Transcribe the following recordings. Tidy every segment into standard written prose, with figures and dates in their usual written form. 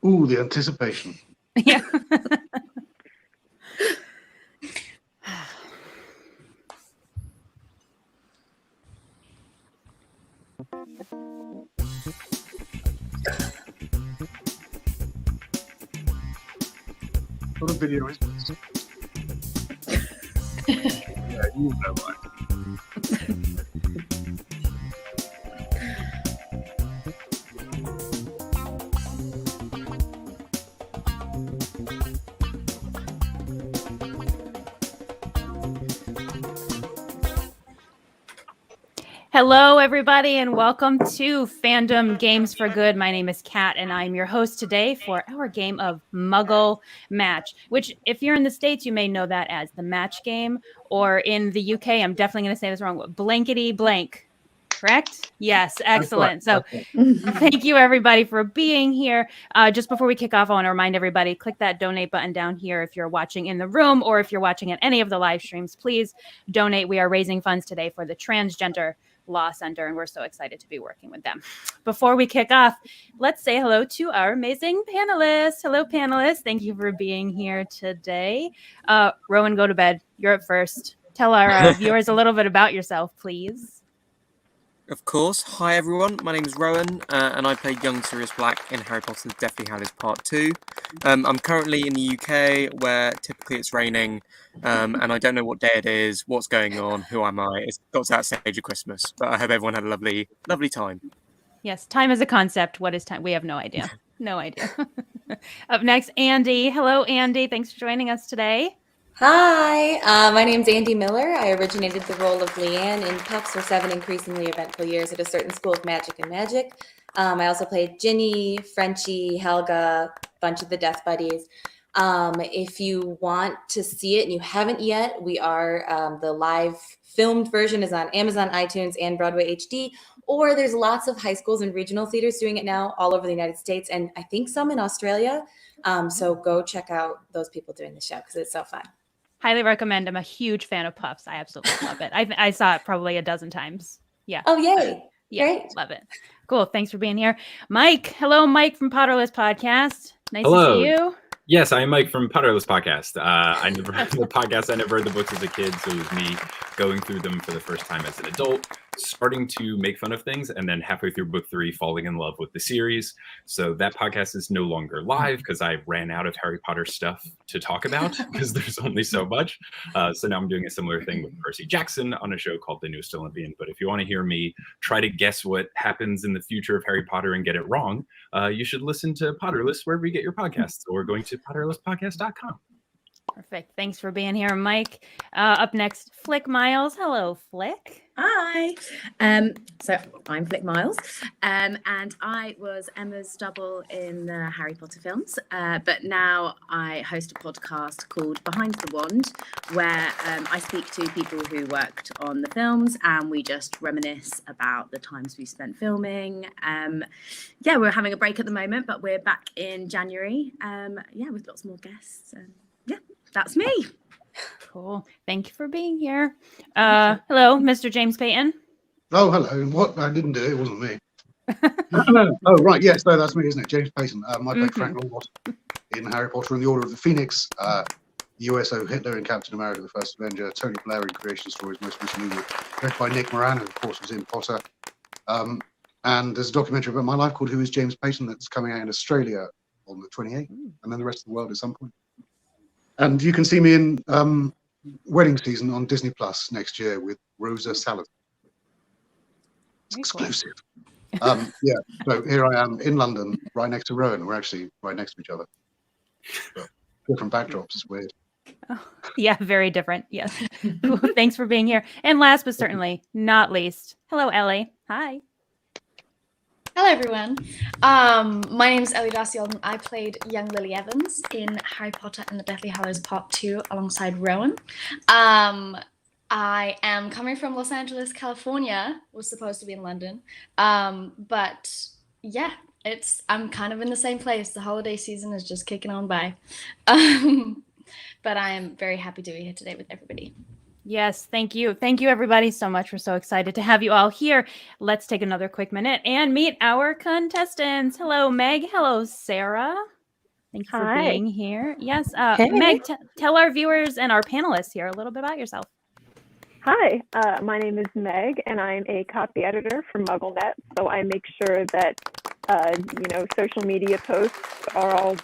Ooh, the anticipation. Yeah. What a video is this? Yeah, you know why. Hello, everybody, and welcome to Fandom Games for Good. My name is Kat, and I'm your host today for our game of Muggle Match, which, if you're in the States, you may know that as the match game, or in the UK, I'm definitely going to say this wrong, blankety blank. Correct? Yes, excellent. So thank you, everybody, for being here. Just before we kick off, I want to remind everybody, click that donate button down here if you're watching in the room or if you're watching at any of the live streams. Please donate. We are raising funds today for the Transgender Law Center, and we're so excited to be working with them. Before we kick off, let's say hello to our amazing panelists. Hello, panelists. Thank you for being here today. Rowan, go to bed. You're up first. Tell our viewers a little bit about yourself, please. Of course. Hi, everyone. My name is Rowan, and I played young Sirius Black in Harry Potter's Deathly Hallows Part 2. I'm currently in the UK, where typically it's raining, and I don't know what day it is, what's going on, who am I. It's got to that stage of Christmas, but I hope everyone had a lovely, lovely time. Yes, time is a concept. What is time? We have no idea. No idea. Up next, Andy. Hello, Andy. Thanks for joining us today. Hi, my name's Andy Miller. I originated the role of Leanne in Pups for 7 increasingly eventful years at a certain school of magic and magic. I also played Ginny, Frenchie, Helga, a bunch of the Death Buddies. If you want to see it and you haven't yet, we are, the live filmed version is on Amazon, iTunes, and Broadway HD, or there's lots of high schools and regional theaters doing it now all over the United States, and I think some in Australia. So go check out those people doing the show because it's so fun. Highly recommend. I'm a huge fan of Puffs. I absolutely love it. I saw it probably a dozen times. Yeah. Oh, yay. Yeah, Great. love it. Cool. Thanks for being here. Mike. Hello, Mike from Potterless Podcast. Nice Hello. to see you. Yes, I'm Mike from Potterless Podcast. I never heard the podcast. I never read the books as a kid, so it was me going through them for the first time as an adult, starting to make fun of things, and then halfway through book 3, falling in love with the series. So that podcast is no longer live because I ran out of Harry Potter stuff to talk about because there's only so much. So now I'm doing a similar thing with Percy Jackson on a show called The Newest Olympian. But if you want to hear me try to guess what happens in the future of Harry Potter and get it wrong, you should listen to Potterless wherever you get your podcasts or going to potterlesspodcast.com. Perfect. Thanks for being here, Mike. Up next, Flick Miles. Hello, Flick. Hi. So I'm Flick Miles, and I was Emma's double in the Harry Potter films, but now I host a podcast called Behind the Wand, where I speak to people who worked on the films, and we just reminisce about the times we spent filming. Yeah, we're having a break at the moment, but we're back in January. Yeah, with lots more guests. Yeah, that's me. Cool. Thank you for being here. Hello, Mr. James Payton. Oh, hello. What? I didn't do it. It wasn't me. Oh, right. Yes, no, that's me, isn't it? James Payton. I played Frank Longbottom in Harry Potter and the Order of the Phoenix, USO Hitler in Captain America, the First Avenger, Tony Blair in Creation Stories, most recently directed by Nick Moran, who of course was in Potter. And there's a documentary about my life called Who is James Payton that's coming out in Australia on the 28th, and then the rest of the world at some point. And you can see me in Wedding Season on Disney Plus next year with Rosa Salazar. It's exclusive. Yeah, so here I am in London, right next to Rowan. We're actually right next to each other. But different backdrops, it's weird. Oh, yeah, very different. Yes. Thanks for being here. And last but certainly not least, hello, Ellie. Hi. Hello, everyone. My name is Ellie Garcia, and I played young Lily Evans in Harry Potter and the Deathly Hallows Part 2 alongside Rowan. I am coming from Los Angeles, California. Was supposed to be in London. But yeah, I'm kind of in the same place. The holiday season is just kicking on by. But I am very happy to be here today with everybody. Yes, thank you. Thank you, everybody, so much. We're so excited to have you all here. Let's take another quick minute and meet our contestants. Hello, Meg. Hello, Sarah. Thank you for Hi. being here. Yes, Hey. Meg, tell our viewers and our panelists here a little bit about yourself. Hi, my name is Meg, and I'm a copy editor for MuggleNet. So I make sure that social media posts are all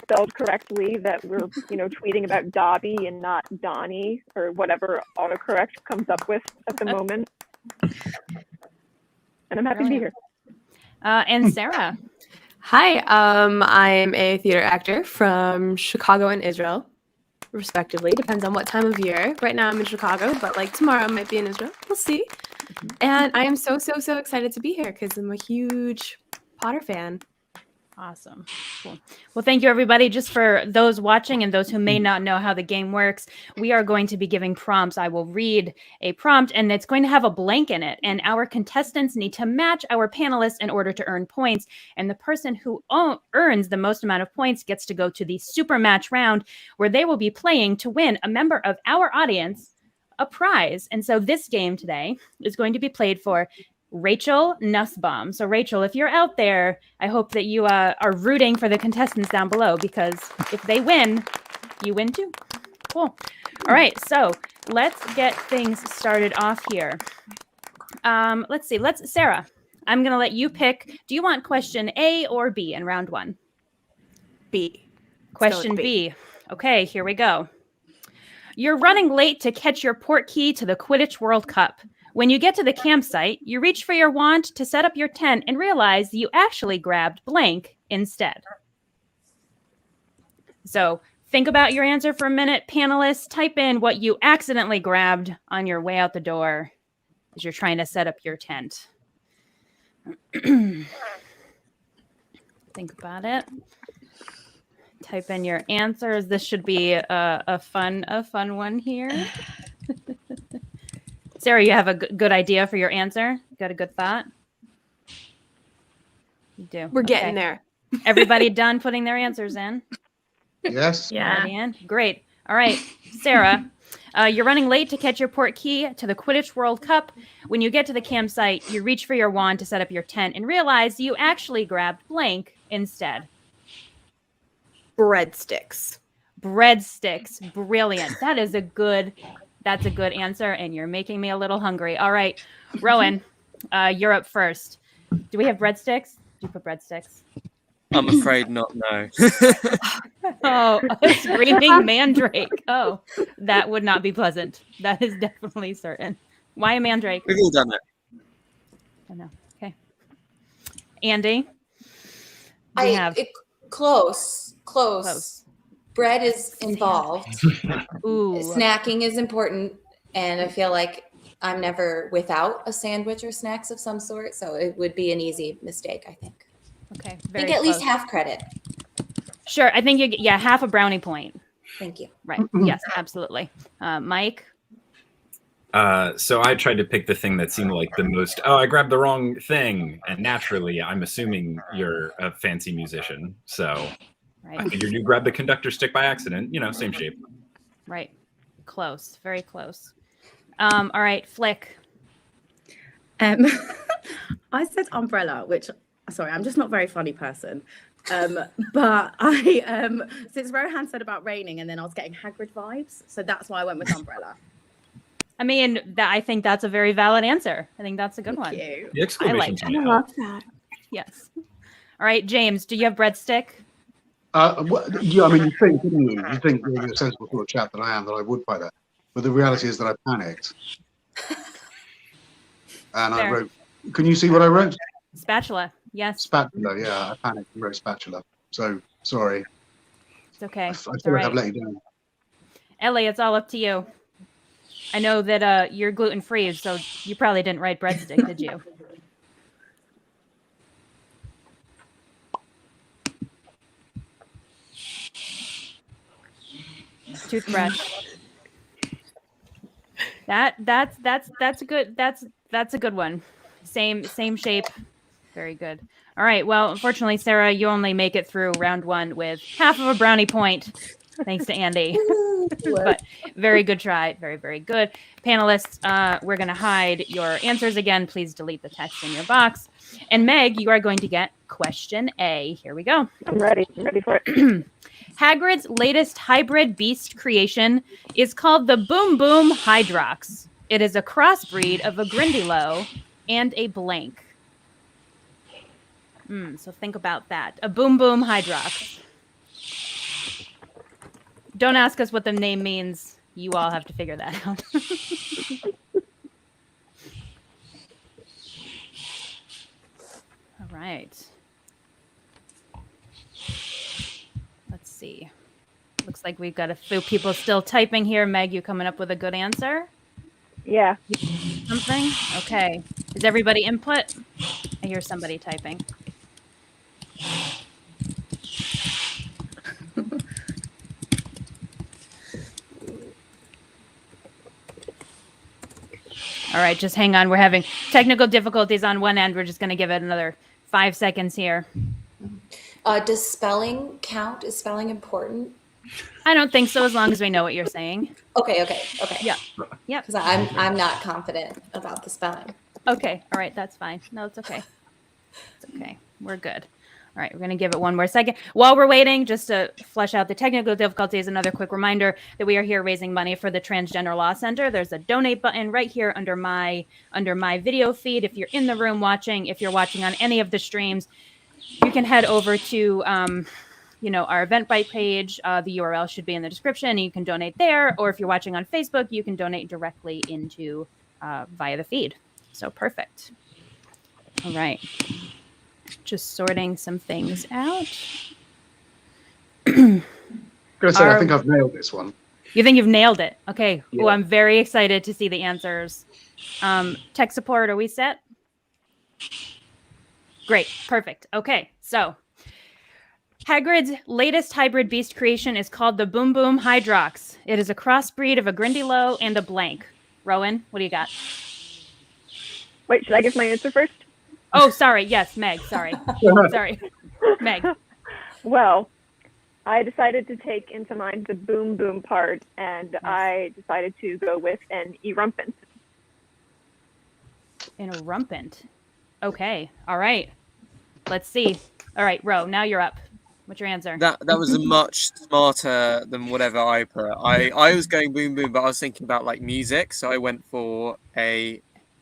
spelled correctly. That we're tweeting about Dobby and not Donnie or whatever autocorrect comes up with at the moment. And I'm happy to be here. And Sarah. Hi, I'm a theater actor from Chicago and Israel, respectively. Depends on what time of year. Right now I'm in Chicago, but like tomorrow I might be in Israel. We'll see. And I am so excited to be here because I'm a huge Potter fan. Awesome. Cool. Well, thank you, everybody. Just for those watching and those who may not know how the game works, we are going to be giving prompts. I will read a prompt, and it's going to have a blank in it. And our contestants need to match our panelists in order to earn points. And the person who earns the most amount of points gets to go to the super match round, where they will be playing to win a member of our audience a prize. And so this game today is going to be played for Rachel Nussbaum. So Rachel, if you're out there, I hope that you are rooting for the contestants down below, because if they win, you win too. Cool. All right, so let's get things started off here. Let's see. Sarah, I'm going to let you pick. Do you want question A or B in round one? B. Question B. Okay, here we go. You're running late to catch your port key to the Quidditch World Cup. When you get to the campsite, you reach for your wand to set up your tent and realize you actually grabbed blank instead. So think about your answer for a minute. Panelists, type in what you accidentally grabbed on your way out the door as you're trying to set up your tent. Think about it. Type in your answers. This should be a fun one here. Sarah, you have a good idea for your answer? Got a good thought? You do. We're getting there. Everybody done putting their answers in? Yes. Yeah. Great. All right, Sarah, you're running late to catch your port key to the Quidditch World Cup. When you get to the campsite, you reach for your wand to set up your tent and realize you actually grabbed blank instead. Breadsticks. Breadsticks. Brilliant. That's a good answer, and you're making me a little hungry. All right, Rowan, you're up first. Do we have breadsticks? Do you put breadsticks? I'm afraid not, no. Oh, a screaming mandrake. Oh, that would not be pleasant. That is definitely certain. Why a mandrake? We've all done it. I know. Okay. Andy? Close. Bread is involved. Ooh. Snacking is important, and I feel like I'm never without a sandwich or snacks of some sort, so it would be an easy mistake, I think. Okay. I think at least half credit. Sure. I think half a brownie point. Thank you. Right. Yes, absolutely. Mike? So I tried to pick the thing that seemed like the most, I grabbed the wrong thing. And naturally, I'm assuming you're a fancy musician. So right. I figured you grabbed the conductor stick by accident, same shape. Right. Close. Very close. All right, Flick. I said umbrella, which, sorry, I'm just not a very funny person. But I, since Rohan said about raining, and then I was getting Hagrid vibes. So that's why I went with umbrella. I mean, I think that's a very valid answer. I think that's a good one. Thank you. The exclamation point. I love that. Yes. All right, James, do you have breadstick? Yeah, I mean, you think you're a sensible sort of chap that I am, that I would buy that. But the reality is that I panicked. And Fair. I wrote, can you see what I wrote? Spatula. Yes. Spatula, yeah, I panicked and wrote spatula. So, sorry. It's okay. I It's feel all like right. I've let you down. Ellie, it's all up to you. I know that you're gluten-free, so you probably didn't write breadstick, did you? Toothbrush. That's a good one. Same shape. Very good. All right. Well, unfortunately, Sarah, you only make it through round one with half of a brownie point. Thanks to Andy. But very good try. Very, very good. Panelists, we're going to hide your answers again. Please delete the text in your box. And Meg, you are going to get question A. Here we go. I'm ready. I'm ready for it. Hagrid's latest hybrid beast creation is called the Boom Boom Hydrox. It is a crossbreed of a Grindylow and a blank. So think about that. A Boom Boom Hydrox. Don't ask us what the name means. You all have to figure that out. All right. Let's see. Looks like we've got a few people still typing here. Meg, you coming up with a good answer? Yeah. Something? Okay. Is everybody input? I hear somebody typing. All right, just hang on. We're having technical difficulties on one end. We're just going to give it another 5 seconds here. Does spelling count? Is spelling important? I don't think so, as long as we know what you're saying. Okay. Yeah. Yep. Because I'm not confident about the spelling. Okay. All right. That's fine. No, it's okay. It's okay. We're good. All right. We're going to give it one more second. While we're waiting, just to flesh out the technical difficulties, another quick reminder that we are here raising money for the Transgender Law Center. There's a donate button right here under my video feed. If you're in the room watching, if you're watching on any of the streams, you can head over to our Eventbrite page. The URL should be in the description, and you can donate there. Or if you're watching on Facebook, you can donate directly into via the feed. So perfect. All right. Just sorting some things out. I think I've nailed this one. You think you've nailed it? Okay. Yeah. Well, I'm very excited to see the answers. Tech support, are we set? Great. Perfect. Okay. So Hagrid's latest hybrid beast creation is called the Boom Boom Hydrox. It is a crossbreed of a Grindylow and a blank. Rowan, what do you got? Wait, should I give my answer first? Oh, sorry. Yes, Meg. Sorry. Sorry. Meg. Well, I decided to take into mind the boom boom part, and I decided to go with an erumpent. An erumpent. Okay. All right. Let's see. All right, Ro, now you're up. What's your answer? That was much smarter than whatever I put. I was going boom boom, but I was thinking about like music, so I went for a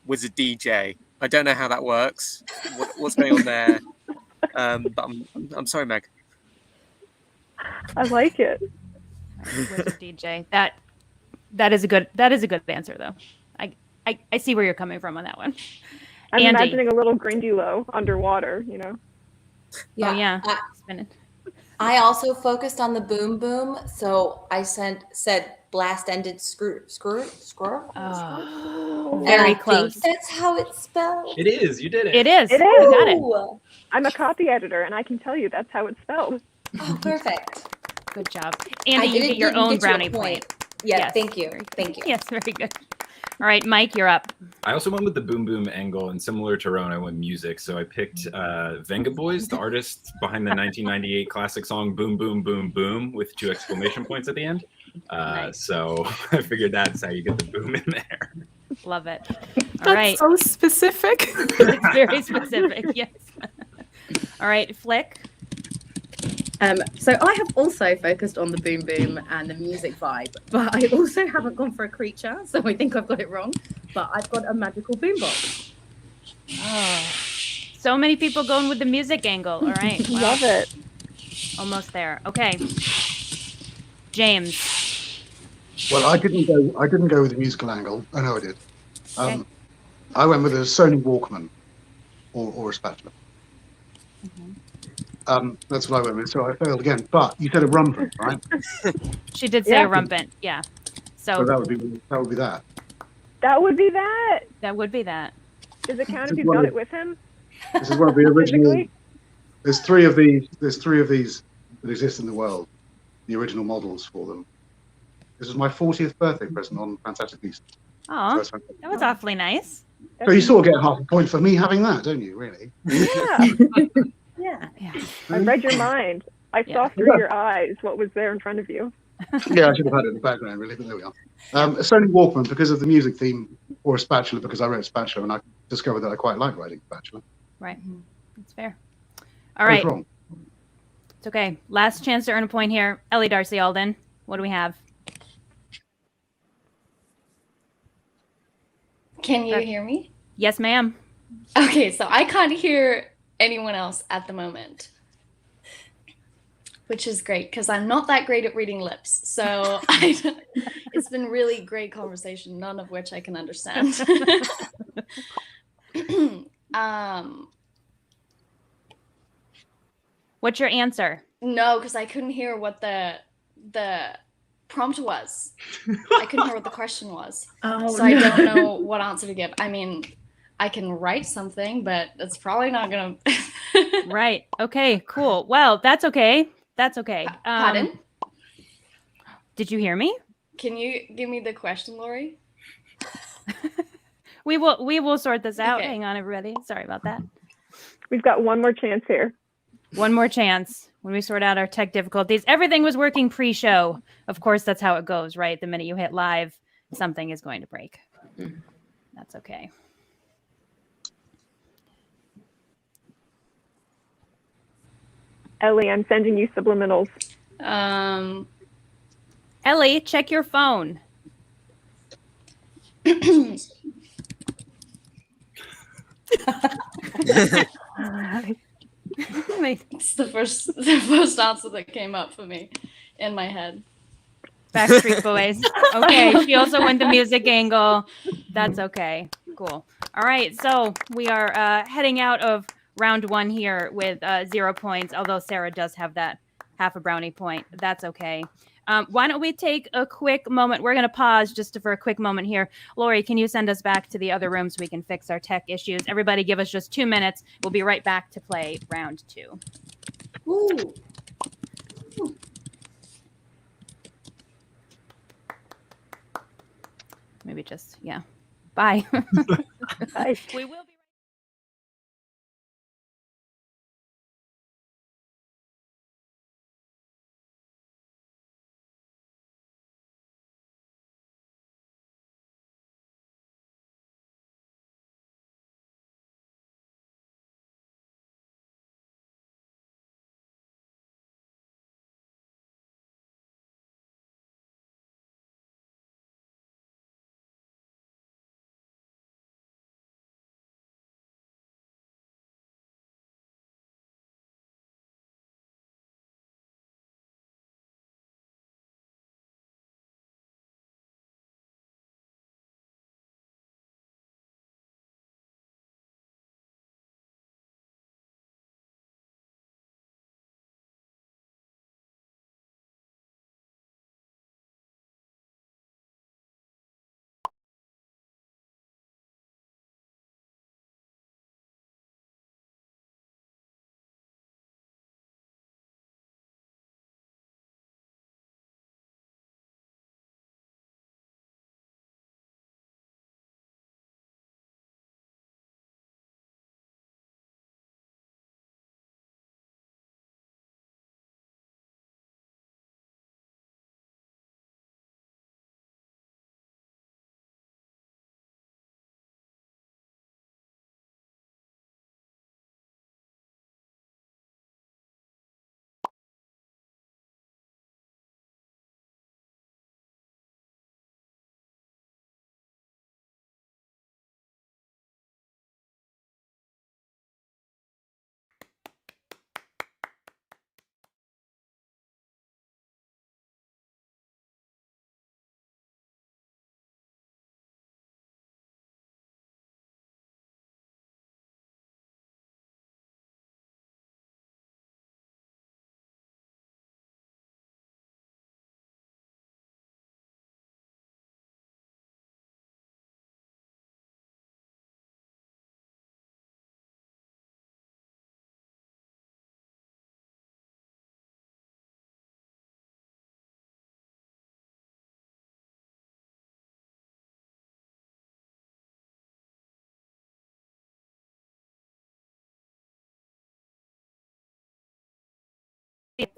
DJ. I don't know how that works. What's going on there? But I'm sorry, Meg. I like it. With DJ. That is a good answer though. I see where you're coming from on that one. I'm Andy. imagining a little Grindylow underwater, Yeah. Oh yeah. Spinning. I also focused on the boom boom, so I said blast ended screw. Oh, And very I close. think that's how it's spelled. It is. You did it. It is. It You is. got it. Ooh. I'm a copy editor, and I can tell you that's how it's spelled. Oh, perfect. Good job. Andy, you get your own brownie point. Yeah, Yes. thank you. Thank you. Yes, very good. All right, Mike, you're up. I also went with the boom boom angle, and similar to Rowan, I went music. So I picked Venga Boys, the artist behind the 1998 classic song "Boom Boom Boom Boom" with 2 exclamation points at the end. Nice. So I figured that's how you get the boom in there. Love it. All That's right. so specific. It's very specific. Yes. All right, Flick. So I have also focused on the boom boom and the music vibe, but I also haven't gone for a creature, so I think I've got it wrong. But I've got a magical boombox. Oh, so many people going with the music angle. All right. Wow. Love it. Almost there. Okay. James. Well, I didn't go with the musical angle. I know I did. Okay. I went with a Sony Walkman or a spatula. That's what I went with. So I failed again. But you said a rumpant, right? She did say Yeah. a rumpant. Yeah. So So that would be that. That would be that. that would be that. Does it count This if is he's one got of- it with him? This is one of the original. Physically? There's three of these that exist in the world. The original models for them. This was my 40th birthday present on Fantastic Beasts. So Oh, that's fantastic. that was awfully nice. So you sort of get half a point for me having that, don't you? Really? Yeah. Yeah. Yeah. I read your mind. I saw Yeah. through your eyes what was there in front of you. Yeah, I should have had it in the background, really, but there we are. A Sony Walkman because of the music theme, or a spatula because I wrote spatula, and I discovered that I quite like writing spatula. Right. That's fair. All Both right. wrong. It's okay. Last chance to earn a point here. Ellie Darcy Alden, what do we have? Can you hear me? Yes, ma'am. Okay, so I can't hear anyone else at the moment, which is great because I'm not that great at reading lips. So it's been really great conversation, none of which I can understand. What's your answer? No, because I couldn't hear what the prompt was. I couldn't hear what the question was. Oh, so I don't know what answer to give. I mean, I can write something, but it's probably not gonna. Right. Okay, cool. Well, that's okay. That's okay. Pardon? Did you hear me? Can you give me the question, Lori? We will sort this out. Okay. Hang on, everybody. Sorry about that. We've got one more chance here. One more chance when we sort out our tech difficulties. Everything was working pre-show. Of course, that's how it goes, right? The minute you hit live, something is going to break. That's okay. Ellie, I'm sending you subliminals. Ellie, check your phone. It's the first answer that came up for me in my head. Backstreet Boys. Okay, she also went the music angle. That's okay. Cool. All right, so we are heading out of round one here with 0 points, although Sarah does have that half a brownie point. That's okay. Why don't we take a quick moment? We're going to pause just for a quick moment here. Lori, can you send us back to the other room so we can fix our tech issues? Everybody give us just 2 minutes. We'll be right back to play round two. Ooh. Maybe just, yeah. Bye. Bye. We will be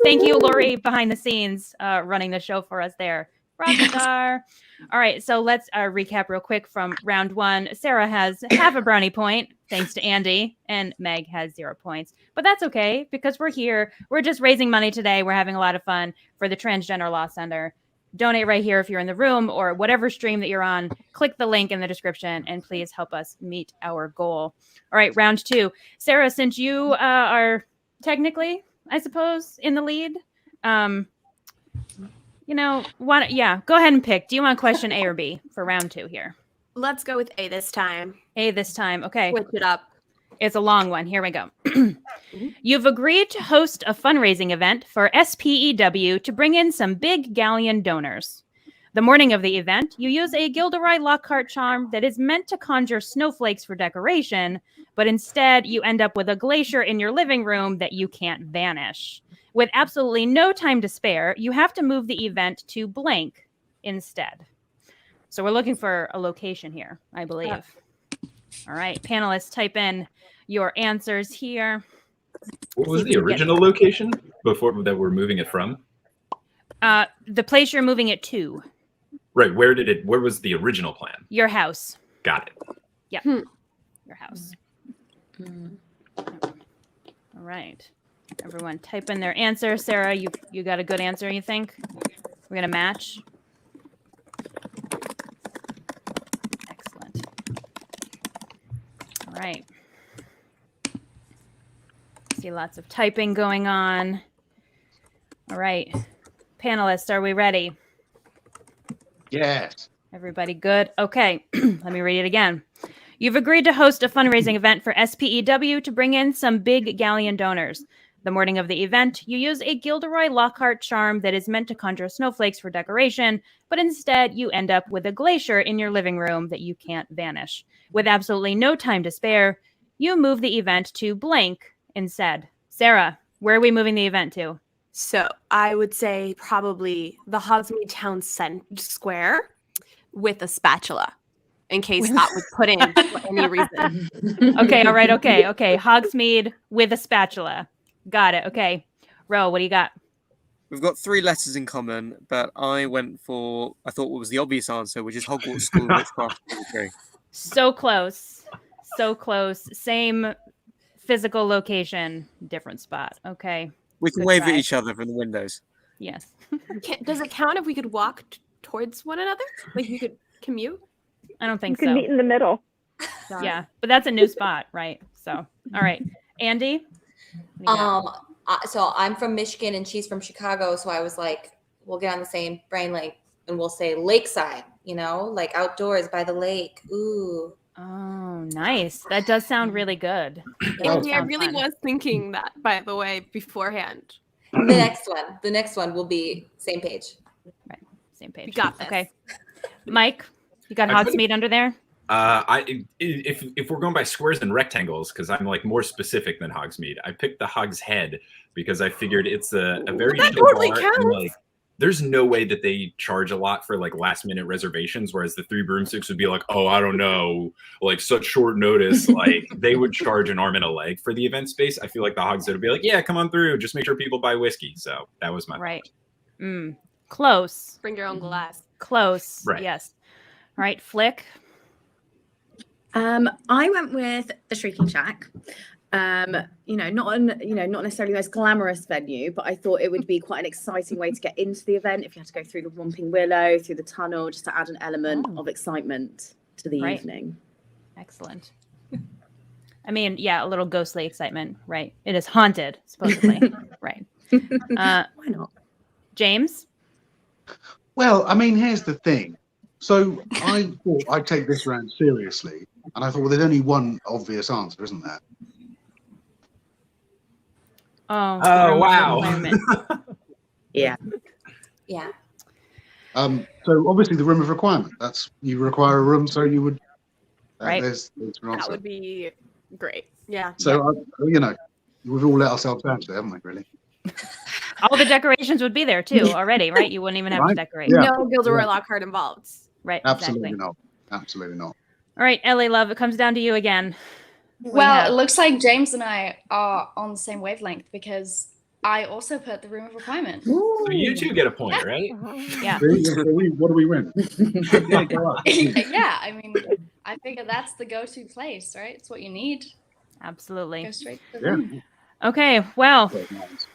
Thank you, Lori, behind the scenes, running the show for us there. Rockstar. All right, so let's recap real quick from round one. Sarah has half a brownie point, thanks to Andy, and Meg has 0 points. But that's okay, because we're here. We're just raising money today. We're having a lot of fun for the Transgender Law Center. Donate right here if you're in the room or whatever stream that you're on. Click the link in the description, and please help us meet our goal. All right, round two. Sarah, since you are technically, I suppose, in the lead, go ahead and pick. Do you want question A or B for round two here? Let's go with A this time. A this time. Okay. Switch it up. It's a long one. Here we go. You've agreed to host a fundraising event for SPEW to bring in some big galleon donors. The morning of the event, you use a Gilderoy Lockhart charm that is meant to conjure snowflakes for decoration, but instead you end up with a glacier in your living room that you can't vanish. With absolutely no time to spare, you have to move the event to blank instead. So we're looking for a location here, I believe. All right, panelists, type in your answers here. What was the original location before that we're moving it from? The place you're moving it to. Right, where was the original plan? Your house. Got it. Yep. Your house. All right. Everyone type in their answer. Sarah, you got a good answer, you think? We're going to match. Excellent. All right. See lots of typing going on. All right. Panelists, are we ready? Yes. Everybody good? Okay. Let me read it again. You've agreed to host a fundraising event for SPEW to bring in some big galleon donors. The morning of the event, you use a Gilderoy Lockhart charm that is meant to conjure snowflakes for decoration, but instead you end up with a glacier in your living room that you can't vanish. With absolutely no time to spare, you move the event to blank instead. Sarah, where are we moving the event to? So I would say probably the Hogsmeade Town Square with a spatula, in case that was put in for any reason. Okay, all right, okay. Hogsmeade with a spatula. Got it, okay. Ro, what do you got? We've got 3 letters in common, but I went for, I thought what was the obvious answer, which is Hogwarts School of Witchcraft. So close. So close. Same physical location, different spot. Okay. We can wave at each other from the windows. Yes. Does it count if we could walk towards one another? Like you could commute? I don't think You so. can meet in the middle. Yeah, but that's a new spot, right? So, all right. Andy? So I'm from Michigan and she's from Chicago. So I was like, we'll get on the same brain link and we'll say lakeside, like outdoors by the lake. Ooh. Oh, nice. That does sound really good. Andy, I really was thinking that, by the way, beforehand. The next one will be same page. Right. Same page. We got this. Okay. Mike, you got Hogsmeade under there? If we're going by squares and rectangles, because I'm like more specific than Hogsmeade, I picked the Hog's Head because I figured it's a very that chill totally bar, counts. and like there's no way that they charge a lot for like last minute reservations, whereas the 3 Broomsticks would be like, oh, I don't know, like such short notice. Like they would charge an arm and a leg for the event space. I feel like the Hogs Head would be like, yeah, come on through, just make sure people buy whiskey. So that was my right. Close. Bring your own glass. Close. Right. Yes. All right, Flick. I went with the Shrieking Shack. Not necessarily the most glamorous venue, but I thought it would be quite an exciting way to get into the event if you had to go through the Whomping Willow, through the tunnel, just to add an element of excitement to the evening. Excellent. I mean, yeah, a little ghostly excitement, right? It is haunted, supposedly. Right. Why not? James? Well, I mean, here's the thing. So I thought I'd take this round seriously, and I thought, well, there's only one obvious answer, isn't there? Oh, wow. Yeah. Yeah. So obviously the room of requirement. That's you require a room, so you would. Right. There's an answer. That would be great. Yeah. So we've all let ourselves down today, haven't we? Really. All the decorations would be there too already, right? You wouldn't even have to decorate. Yeah. No Gilderoy Lockhart involved. Right. Absolutely exactly. not. Absolutely not. All right, Ellie, love, it comes down to you again. Well, it looks like James and I are on the same wavelength because I also put the Room of Requirement. So you two get a point, right? Yeah. What do we win? Yeah, go on. Yeah, I mean, I figure that's the go-to place, right? It's what you need. Absolutely. Go straight to the Yeah. room. Okay, well, Very nice.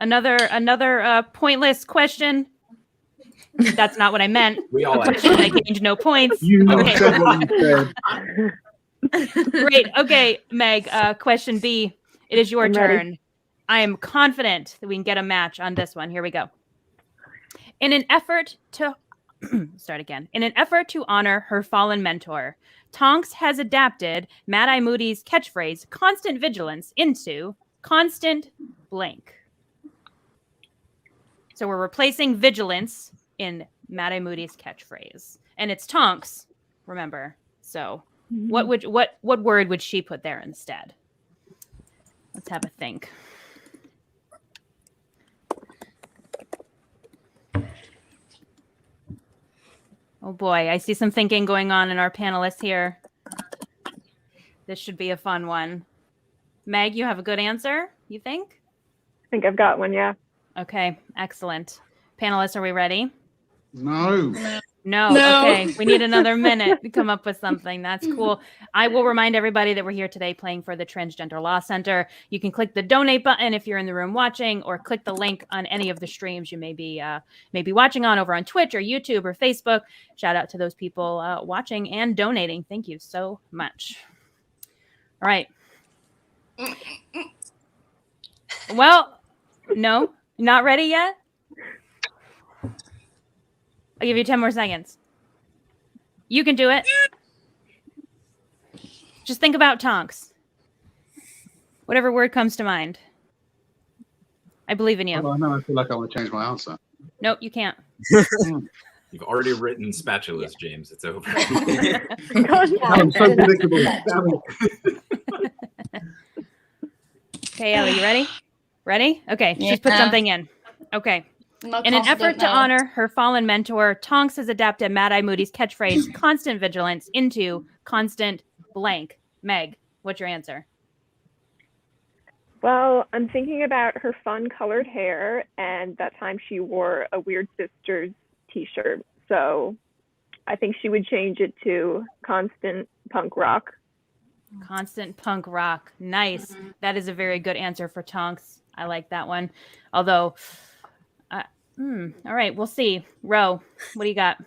another pointless question. That's not what I meant. We all A question I gained no points. You Okay. said what you said. Great. Okay, Meg, question B. It is your I'm ready. turn. I am confident that we can get a match on this one. Here we go. In an effort to In an effort to honor her fallen mentor, Tonks has adapted Mad-Eye Moody's catchphrase "constant vigilance" into "constant blank." So we're replacing vigilance in Mad-Eye Moody's catchphrase, and it's Tonks. Remember. So what word would she put there instead? Let's have a think. Oh boy, I see some thinking going on in our panelists here. This should be a fun one. Meg, you have a good answer, you think? I think I've got one, yeah. Okay, excellent. Panelists, are we ready? No. No. No. Okay, we need another minute to come up with something. That's cool. I will remind everybody that we're here today playing for the Transgender Law Center. You can click the donate button if you're in the room watching, or click the link on any of the streams you may be watching on over on Twitch or YouTube or Facebook. Shout out to those people watching and donating. Thank you so much. All right. Well, no, not ready yet. I'll give you 10 more seconds. You can do it. Just think about Tonks. Whatever word comes to mind. I believe in you. Oh, no, I feel like I want to change my answer. Nope, you can't. You've already written spatulas, James. It's over. I'm so predictable. Damn it. Okay, Ellie, you ready? Ready? Okay, she's put Yeah. something in. Okay. Not In an confident effort to now. honor her fallen mentor, Tonks has adapted Mad-Eye Moody's catchphrase "constant vigilance" into "constant blank." Meg, what's your answer? Well, I'm thinking about her fun colored hair and that time she wore a Weird Sisters t-shirt. So I think she would change it to constant punk rock. Constant punk rock. Nice. That is a very good answer for Tonks. I like that one. Although, all right, we'll see. Ro, what do you got?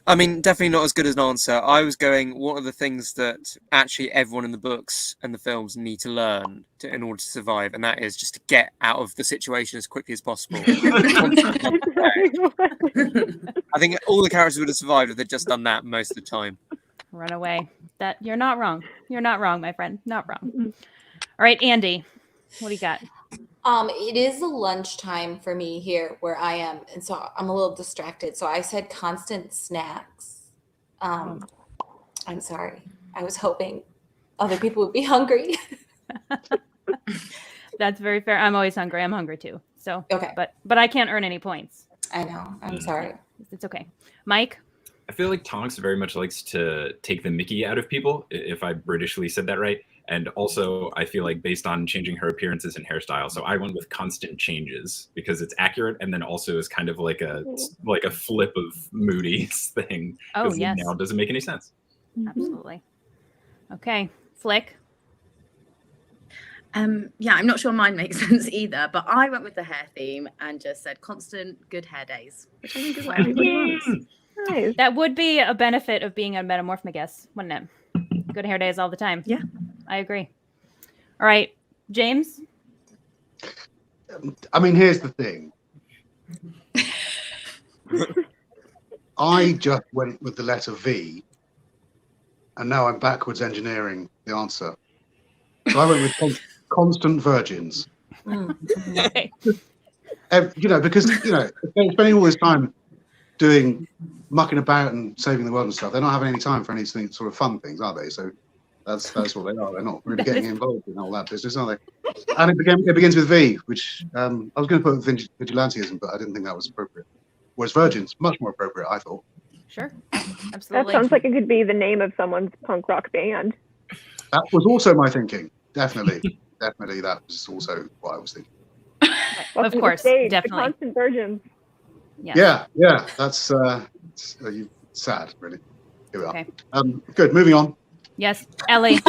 I mean, definitely not as good as an answer. I was going, what are the things that actually everyone in the books and the films need to learn in order to survive? And that is just to get out of the situation as quickly as possible. I think all the characters would have survived if they'd just done that most of the time. Run away. That you're not wrong. You're not wrong, my friend. Not wrong. All right, Andy, what do you got? It is the lunchtime for me here where I am, and so I'm a little distracted. So I said constant snacks. I'm sorry. I was hoping other people would be hungry. That's very fair. I'm always hungry. I'm hungry too. So Okay. but I can't earn any points. I know. I'm sorry. It's okay. Mike? I feel like Tonks very much likes to take the mickey out of people, if I Britishly said that right. And also, I feel like based on changing her appearances and hairstyle, so I went with constant changes because it's accurate, and then also is kind of like a flip of Moody's thing. Oh, 'Cause yes. now it doesn't make any sense. Absolutely. Okay. Flick? Yeah, I'm not sure mine makes sense either, but I went with the hair theme and just said constant good hair days, which I think is what everybody wants. Nice. That would be a benefit of being a metamorph, I guess, wouldn't it? Good hair days all the time. Yeah. I agree. All right. James? I mean, here's the thing. I just went with the letter V, and now I'm backwards engineering the answer. So I went with constant virgins. Okay. Because if they're spending all this time mucking about and saving the world and stuff, they're not having any time for any sort of fun things, are they? So that's what they are. They're not really getting involved in all that business, are they? And it begins with V, which I was going to put vigilantism, but I didn't think that was appropriate. Whereas virgins, much more appropriate, I thought. Sure. That Absolutely. sounds like it could be the name of someone's punk rock band. That was also my thinking. Definitely. Definitely, that was also what I was thinking. Welcome Of to the course, stage, definitely. The constant virgins. Yes. Yeah. That's sad, really. Here we are. Okay. Good. Moving on. Yes, Ellie, you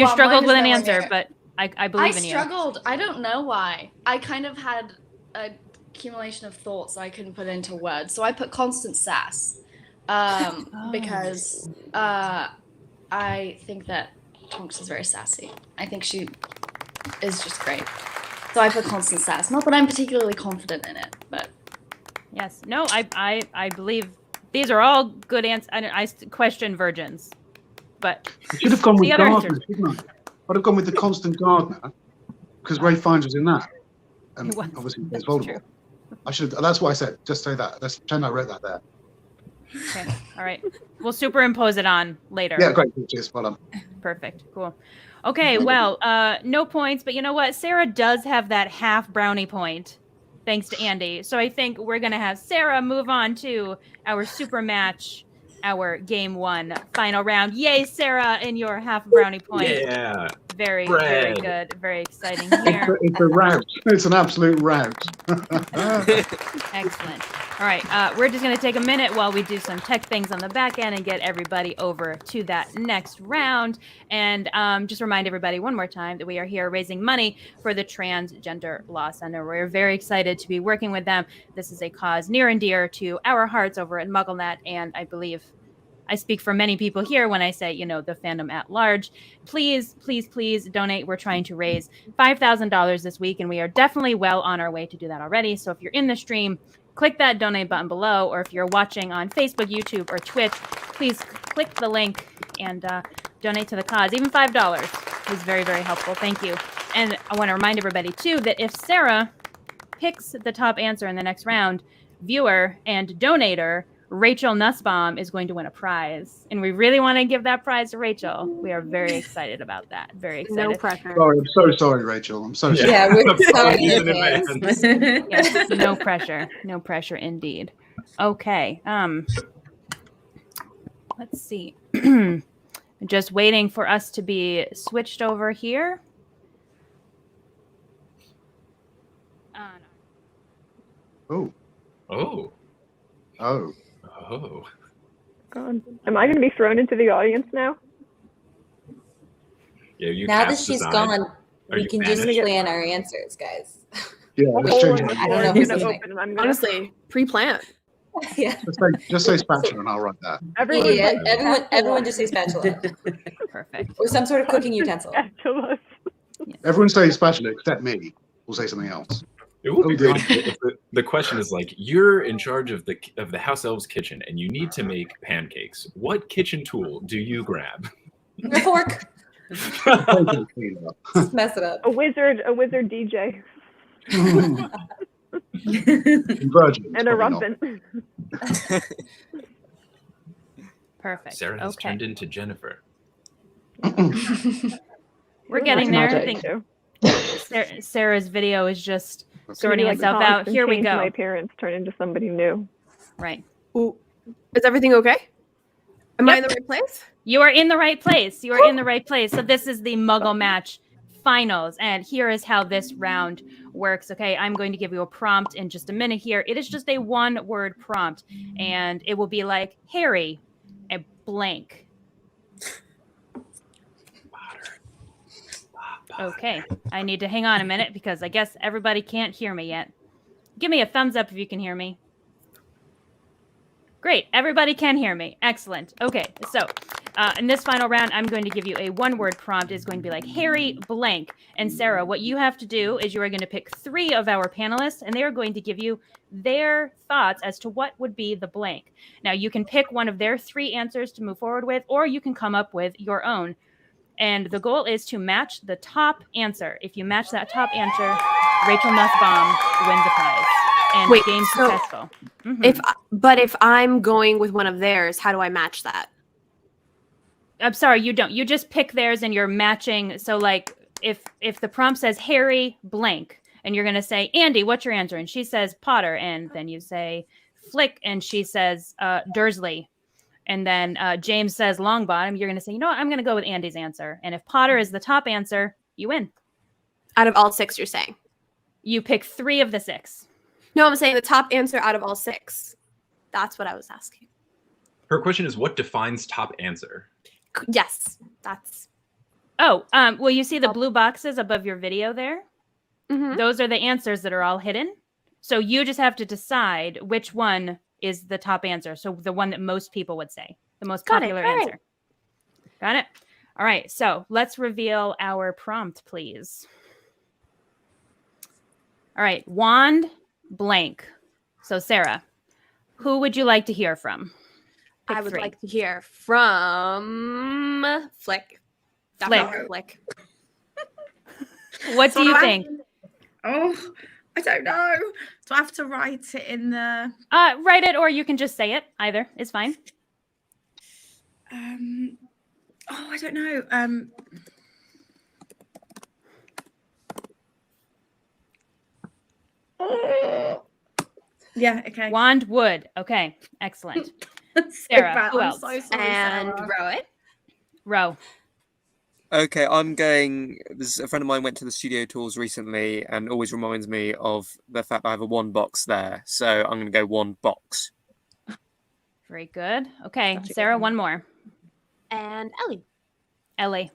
Well, struggled mine is with an nowhere answer, near. but I I believe in you. struggled. I don't know why. I kind of had a accumulation of thoughts that I couldn't put into words. So I put constant sass because I think that Tonks is very sassy. I think she is just great. So I put constant sass. Not that I'm particularly confident in it, but Yes. No, I believe these are all good answers. I question virgins, but I should have gone with the other Gardner, answers. shouldn't I? I'd have gone with the constant Gardner because Ray Fiennes was in that, and It was. obviously it's That's Voldemort. true. I should. That's why I said just say that. Let's pretend I wrote that there. Okay. All right. We'll superimpose it on later. Yeah, great. Cheers. Well done. Perfect. Cool. Okay. Well, no points, but you know what? Sarah does have that half brownie point, thanks to Andy. So I think we're gonna have Sarah move on to our super match, our game 1 final round. Yay, Sarah, and your half brownie point. Yeah. Very, very Bread. good. Very exciting here. It's a rout. It's an absolute rout. Excellent. All right. We're just going to take a minute while we do some tech things on the back end and get everybody over to that next round. And just remind everybody one more time that we are here raising money for the Transgender Law Center. We're very excited to be working with them. This is a cause near and dear to our hearts over at MuggleNet, and I believe I speak for many people here when I say, the fandom at large. Please, please, please donate. We're trying to raise $5,000 this week, and we are definitely well on our way to do that already. So if you're in the stream, click that donate button below, or if you're watching on Facebook, YouTube, or Twitch, please click the link and donate to the cause. Even $5 is very, very helpful. Thank you. And I want to remind everybody, too, that if Sarah picks the top answer in the next round, viewer and donator Rachel Nussbaum is going to win a prize, and we really want to give that prize to Rachel. We are very excited about that. Very excited. No pressure. Sorry, I'm so sorry, Rachel. I'm so sorry. Yeah, we're sorry In in advance. Yes, no pressure. No pressure indeed. Okay. Let's see. Just waiting for us to be switched over here. Oh, Oh. oh. Oh. God. Am I going to be thrown into the audience now? Yeah, you Now that cast she's design. gone, Are we you can just banished? plan our answers, guys. Yeah, A let's hole change in the it. I don't floor know is who's gonna listening. open, and I'm gonna Honestly, pre-plan. Yeah. Just say spatula and I'll write that. everyone Yeah, but everyone just say spatula Perfect. or some sort of cooking utensil. spatulas. Everyone say spatula except me. We'll say something else. It would be Oh, great dear. if the question is like, you're in charge of the house elves kitchen and you need to make pancakes. What kitchen tool do you grab? A fork. Just mess it up. A wizard DJ, Convergence, and a probably not. rumpin. Perfect. Sarah has Okay. turned into Jennifer. We're getting there. I Magic, think too. Sarah's video is just Okay. sorting Like itself Tonks out. and Here we change go. My appearance, turn into somebody new. Right. Ooh. Is everything okay? Am I in Yep. the right place? You are in the right place. You are in the right place. So this is the Muggle Match finals, and here is how this round works. Okay, I'm going to give you a prompt in just a minute here. It is just a one-word prompt, and it will be like Harry, a blank. Okay, I need to hang on a minute because I guess everybody can't hear me yet. Give me a thumbs up if you can hear me. Great, everybody can hear me. Excellent. Okay, so in this final round, I'm going to give you a one-word prompt. It's going to be like Harry blank. And Sarah, what you have to do is you are going to pick 3 of our panelists, and they are going to give you their thoughts as to what would be the blank. Now, you can pick one of their 3 answers to move forward with, or you can come up with your own. And the goal is to match the top answer. If you match that top answer, Rachel Nussbaum wins a prize. And Wait, game so successful. Mhm. If I'm going with one of theirs, how do I match that? I'm sorry, you don't. You just pick theirs and you're matching. So like if the prompt says Harry blank and you're going to say, Andy, what's your answer? And she says Potter. And then you say Flick and she says Dursley. And then James says Longbottom. You're going to say, you know what? I'm going to go with Andy's answer. And if Potter is the top answer, you win. Out of all 6, you're saying? You pick 3 of the 6. No, I'm saying the top answer out of all 6. That's what I was asking. Her question is, what defines top answer? Yes, that's. Oh, well, you see the blue boxes above your video there? Mhm. Those are the answers that are all hidden. So you just have to decide which one is the top answer. So the one that most people would say, the most Got it. popular All right. answer. Got it? All right. So let's reveal our prompt, please. All right. Wand blank. So Sarah, who would you like to hear from? Pick I would 3. like to hear from Flick. Definitely Flick. What do you think? Oh, I don't know. Do I have to write it in the? Write it, or you can just say it. Either is fine. Oh, I don't know. Yeah. Okay. Wand wood. Okay. Excellent. So Sarah, bad. who I'm else? so sorry, And Sarah. Rowan. Row. Okay, I'm going. A friend of mine went to the studio tours recently and always reminds me of the fact that I have a wand box there. So I'm going to go wand box. Very good. Okay. Such a good Sarah, one. one more. And Ellie. Ellie.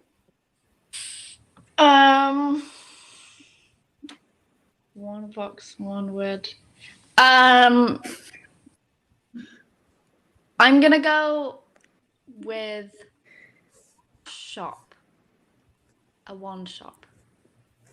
One box, one word. I'm gonna go with shop. A wand shop.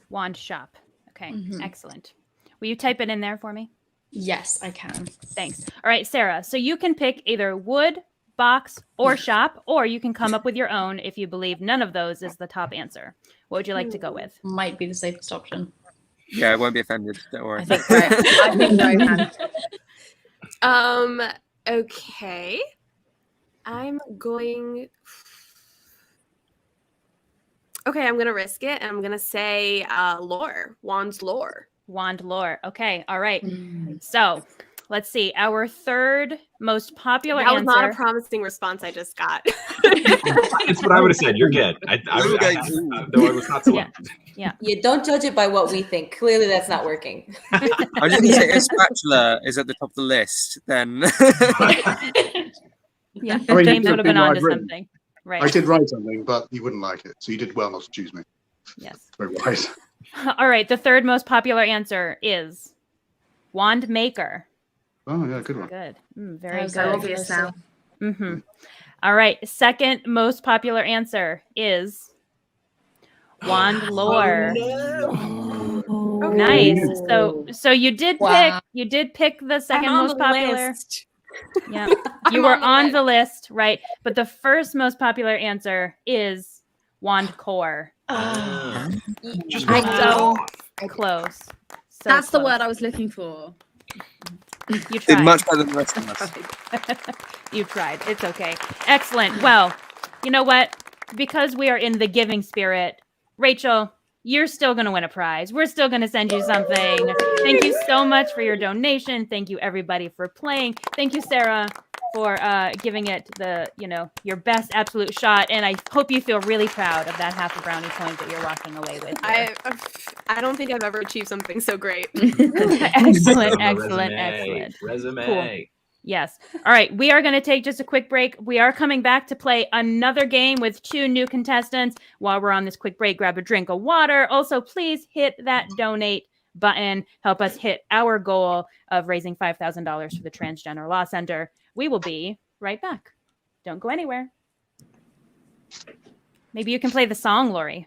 Wand shop. Okay. Mhm. Excellent. Will you type it in there for me? Yes, I can. Thanks. All right, Sarah. So you can pick either wood, box, or shop, or you can come up with your own if you believe none of those is the top answer. What would you like to go with? Might be the safest option. Yeah, I won't be offended. Don't worry. I think Rowan. Okay. I'm going. Okay, I'm gonna risk it, and I'm gonna say lore. Wand's lore. Wand lore. Okay. All right. So let's see. Our third most popular That was not a answer. promising response I just got. That's what I would have said. You're good. Though I was not so. Yeah. You don't judge it by what we think. Clearly, that's not working. I was just going to say, if spatula is at the top of the list, then Yeah. I mean, James you would have could been have onto written. something. I Right. did write something, but you wouldn't like it. So you did well not to choose me. Yes. Very wise. All right. The third most popular answer is wand maker. Oh, yeah, good one. Good. Very That was good. very Obvious now. Mm-hmm. All right. Second most popular answer is wand lore. Oh, Nice. So you did Wow. pick the second I'm on most the popular. list. Yeah. You were on the on the list, right? But the first most popular answer is wand core. Just I So close. So That's the close. word I was looking for. You did tried. much better than the rest of us. You tried. It's okay. Excellent. Well, you know what? Because we are in the giving spirit, Rachel, you're still going to win a prize. We're still going to send you something. Thank you so much for your donation. Thank you, everybody, for playing. Thank you, Sarah, for giving it your best absolute shot. And I hope you feel really proud of that half a brownie point that you're walking away with. here. I don't think I've ever achieved something so great. Excellent. Resume. Cool. Yes. All right. We are going to take just a quick break. We are coming back to play another game with 2 new contestants. While we're on this quick break, grab a drink of water. Also, please hit that donate button. Help us hit our goal of raising $5,000 for the Transgender Law Center. We will be right back. Don't go anywhere. Maybe you can play the song, Lori.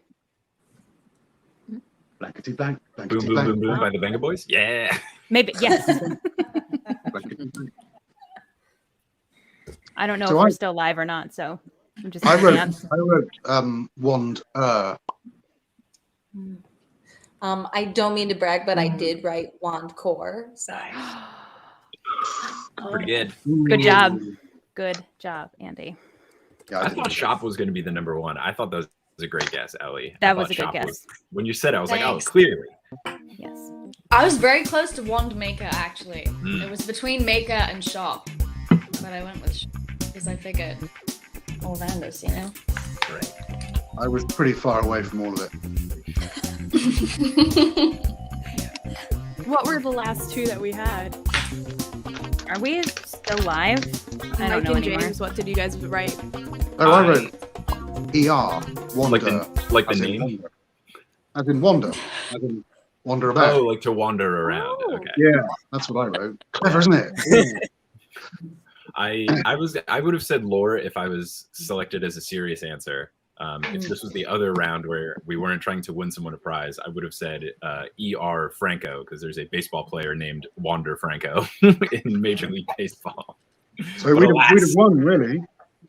Blankety blank. Boom, Blankety boom, blank. boom, boom by the Venga Boys. Yeah. Maybe. Yes. Blankety blank. I don't know So if we're I- still live or not. So I'm just. I gonna wrote wand. I don't mean to brag, but I did write wand core. So Pretty good. Good job. Good job, Andy. Yeah, I did. thought shop was going to be the number one. I thought that was a great guess, Ellie. That I was thought a good shop guess. when you said it, I was like, Thanks. oh, clearly. Yes. I was very close to wand maker actually. Mm. It was between maker and shop, but I went with shop because I figured all around us, Right. I was pretty far away from all of it. What were the last two that we had? Are we still live? I don't know Mike and anymore. James, what did you guys write? Oh, I wrote ER, wander. Like the as in name? wander. As in wander. As in wander about. Oh, like to wander around. Oh. Okay. Yeah, that's what I wrote. Clever, isn't it? I would have said lore if I was selected as a serious answer. If this was the other round where we weren't trying to win someone a prize, I would have said E.R. Franco, because there's a baseball player named Wander Franco in Major League Baseball. So But we'd alas. have won, really.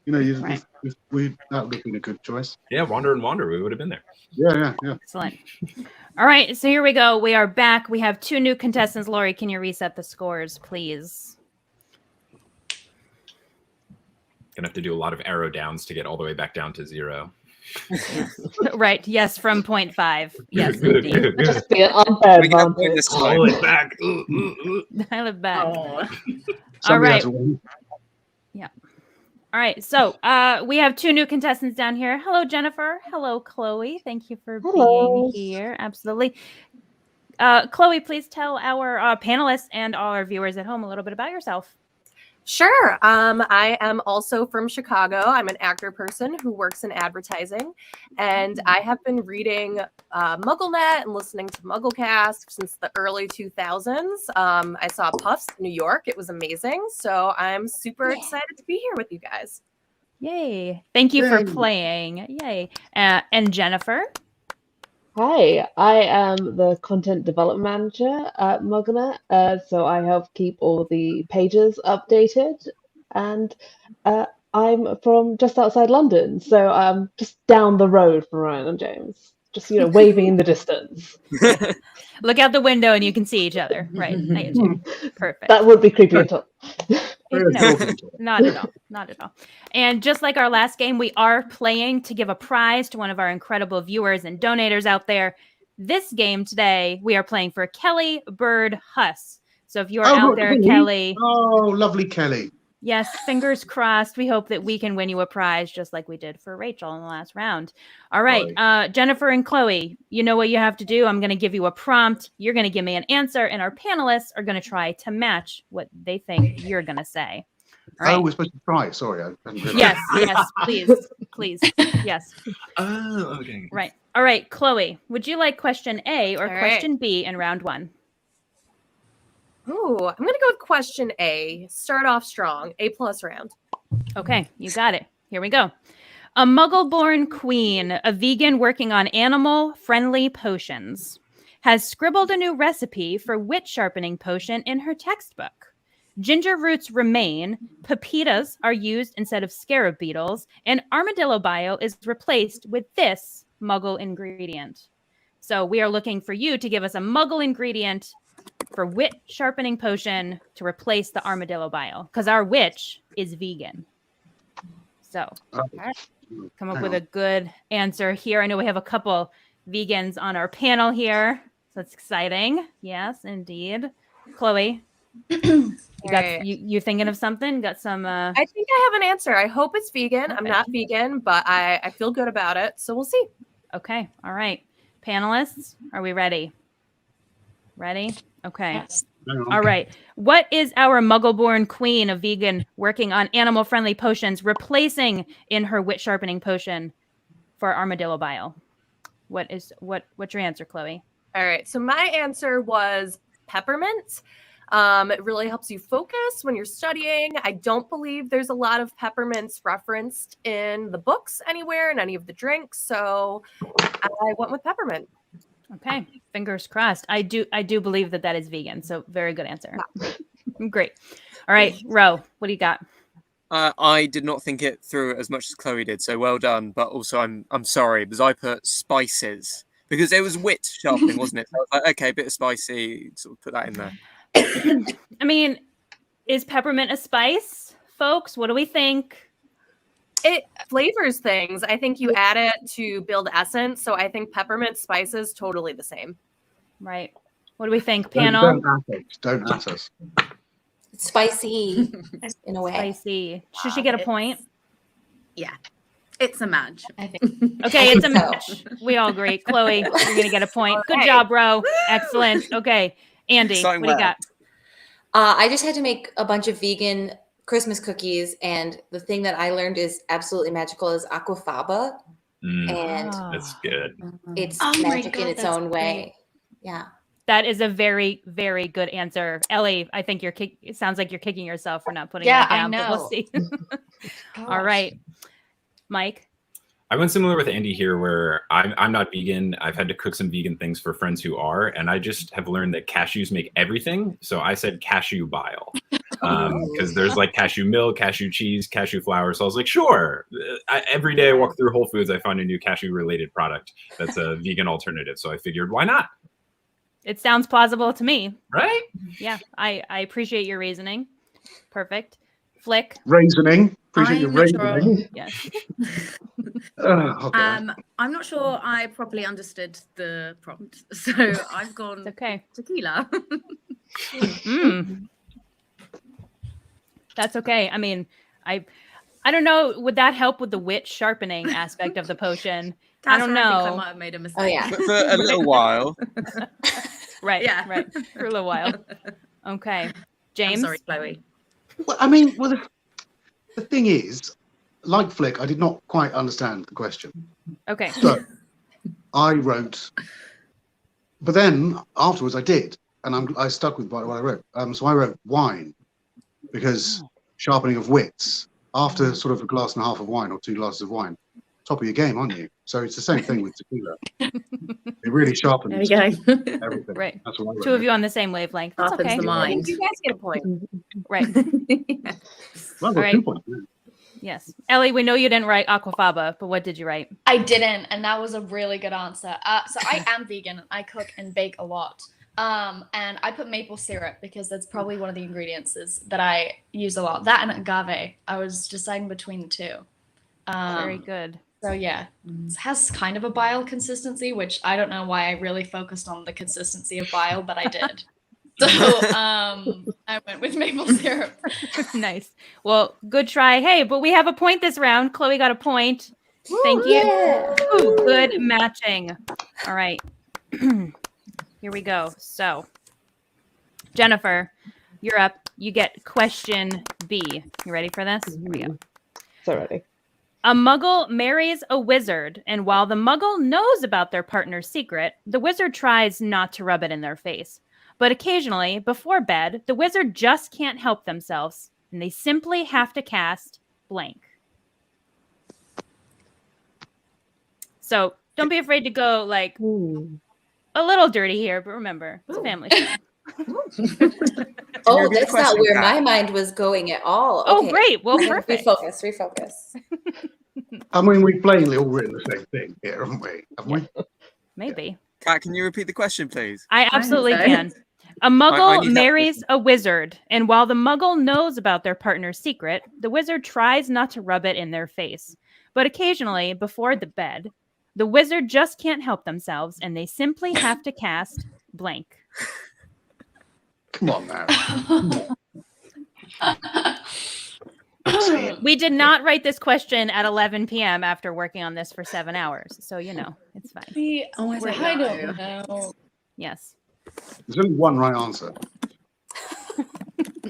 You know, Right. that would have been a good choice. Yeah, Wander and Wander, we would have been there. Yeah. Excellent. All right, so here we go. We are back. We have 2 new contestants. Lori, can you reset the scores, please? Gonna have to do a lot of arrow downs to get all the way back down to 0. Right. Yes, from 0.5. Yes, Good, indeed. good, good. Just be an unfair We got a point advantage. this Pull time. it back. I live back. Oh. All Somebody had right. to win. All right. So we have 2 new contestants down here. Hello, Jennifer. Hello, Chloe. Thank you for Hello. being here. Absolutely. Chloe, please tell our panelists and all our viewers at home a little bit about yourself. Sure. I am also from Chicago. I'm an actor person who works in advertising, and I have been reading MuggleNet and listening to MuggleCast since the early 2000s. I saw Puffs in New York. It was amazing. So I'm super excited to be here with you guys. Yay. Thank you for Yay. playing. Yay. And Jennifer. Hi, I am the content development manager at MuggleNet. So I help keep all the pages updated, and I'm from just outside London, so just down the road from Ryan and James, just waving in the distance. Look out the window and you can see each other. Right. I get you. Perfect. That would be creepy at all. No, not at all. Not at all. And just like our last game, we are playing to give a prize to one of our incredible viewers and donators out there. This game today, we are playing for Kelly Bird Huss. So if you're out there, Kelly. Oh, lovely Kelly. Yes, fingers crossed. We hope that we can win you a prize just like we did for Rachel in the last round. All right, Jennifer and Chloe, you know what you have to do. I'm going to give you a prompt. You're going to give me an answer, and our panelists are going to try to match what they think you're going to say. All right. Oh, we're supposed to try. Sorry, I hadn't realized. Yes, please. Yes. Oh, okay. Right. All right, Chloe, would you like question A or All right. question B in round 1? Ooh, I'm going to go with question A. Start off strong. A+ round. Okay, you got it. Here we go. A Muggle-born queen, a vegan working on animal-friendly potions, has scribbled a new recipe for wit sharpening potion in her textbook. Ginger roots remain, pepitas are used instead of scarab beetles, and armadillo bile is replaced with this Muggle ingredient. So we are looking for you to give us a Muggle ingredient for wit sharpening potion to replace the armadillo bile, because our witch is vegan. So come up with a good answer here. I know we have a couple vegans on our panel here, so it's exciting. Yes, indeed. Chloe, you thinking of something? Got some? I think I have an answer. I hope it's vegan. Perfect. I'm not vegan, but I feel good about it. So we'll see. Okay. All right. Panelists, are we ready? Ready? Okay. Yes. All right. What is our Muggle-born queen, a vegan working on animal-friendly potions, replacing in her wit sharpening potion for armadillo bile? What's your answer, Chloe? All right. So my answer was peppermint. It really helps you focus when you're studying. I don't believe there's a lot of peppermints referenced in the books anywhere in any of the drinks. So I went with peppermint. Okay, fingers crossed. I do believe that is vegan. So very good answer. Great. All right, Ro, what do you got? I did not think it through as much as Chloe did, so well done. But also, I'm sorry because I put spices because it was wit sharpening, wasn't it? So I was like, okay, a bit of spicy, sort of put that in there. I mean, is peppermint a spice, folks? What do we think? It flavors things. I think you add it to build essence. So I think peppermint spices totally the same. Right. What do we think, panel? Don't at us. It's spicy in a way. Spicy. Should she get a point? Yeah. It's a match. I think. Okay, it's a So. match. We all agree. Chloe, you're going to get a point. Good job, bro. Excellent. Okay. Andy, Starting what do you well. got? I just had to make a bunch of vegan Christmas cookies, and the thing that I learned is absolutely magical is aquafaba, and That's good. it's Oh my magic in God, its that's own way. Yeah. That is a very, very good answer. Ellie, I think it sounds like you're kicking yourself for not putting Yeah, that down, I but we'll know. see. All right. Mike? I went similar with Andy here, where I'm not vegan. I've had to cook some vegan things for friends who are, and I just have learned that cashews make everything. So I said cashew bile, because there's like cashew milk, cashew cheese, cashew flour. So I was like, sure. Every day I walk through Whole Foods, I find a new cashew-related product that's a vegan alternative. So I figured, why not? It sounds plausible to me. Right? Yeah, I appreciate your reasoning. Perfect. Flick? Raisoning. Appreciate your I'm not sure. raisoning. Yes. Okay. I'm not sure I properly understood the prompt, so I've gone Okay. tequila. That's okay. I mean, I don't know. Would that help with the wit sharpening aspect of the potion? I don't That's where I think I know. might have made a mistake. Oh yeah. But for a little while. Right. Yeah. Right. For a little while. Okay. I'm James? sorry, Chloe. Well, I mean, the thing is, like Flick, I did not quite understand the question. Okay. So I wrote, but then afterwards I did, and I stuck with what I wrote. So I wrote wine, because sharpening of wits. After sort of a glass and a half of wine or 2 glasses of wine, top of your game, aren't you? So it's the same thing with tequila. It really sharpens There we go. everything. Right. That's what I wrote. Two of you on the same wavelength. That's Sharpens okay. the mind. You guys get a point. Right. Well, I've got All right. 2 points. Yeah. Yes. Ellie, we know you didn't write aquafaba, but what did you write? I didn't, and that was a really good answer. So I am vegan. I cook and bake a lot. And I put maple syrup because that's probably one of the ingredients that I use a lot. That and agave. I was deciding between the two. Very good. So yeah, it has kind of a bile consistency, which I don't know why I really focused on the consistency of bile, but I did. So I went with maple syrup. Nice. Well, good try. Hey, but we have a point this round. Chloe got a point. Thank you. Yeah. Ooh, good matching. All right. Here we go. So, Jennifer, you're up. You get question B. You ready for this? Here we go. So ready. A muggle marries a wizard, and while the muggle knows about their partner's secret, the wizard tries not to rub it in their face. But occasionally, before bed, the wizard just can't help themselves, and they simply have to cast blank. So don't be afraid to go like a little dirty here, but remember, it's a family show. Oh, repeat the that's not question, where Kat? my mind was going at all. Oh, Okay. great. Well, I gotta perfect. Refocus. I mean, we've plainly all written the same thing here, haven't we? Haven't we? Maybe. Kat, can you repeat the question, please? I absolutely so. can. A I muggle need help. marries a wizard, and while the muggle knows about their partner's secret, the wizard tries not to rub it in their face. But occasionally, before the bed, the wizard just can't help themselves, and they simply have to cast blank. Come on now. We did not write this question at 11 p.m. after working on this for 7 hours, so you know, it's fine. Oh, I I don't don't know. Yes. There's only one right answer.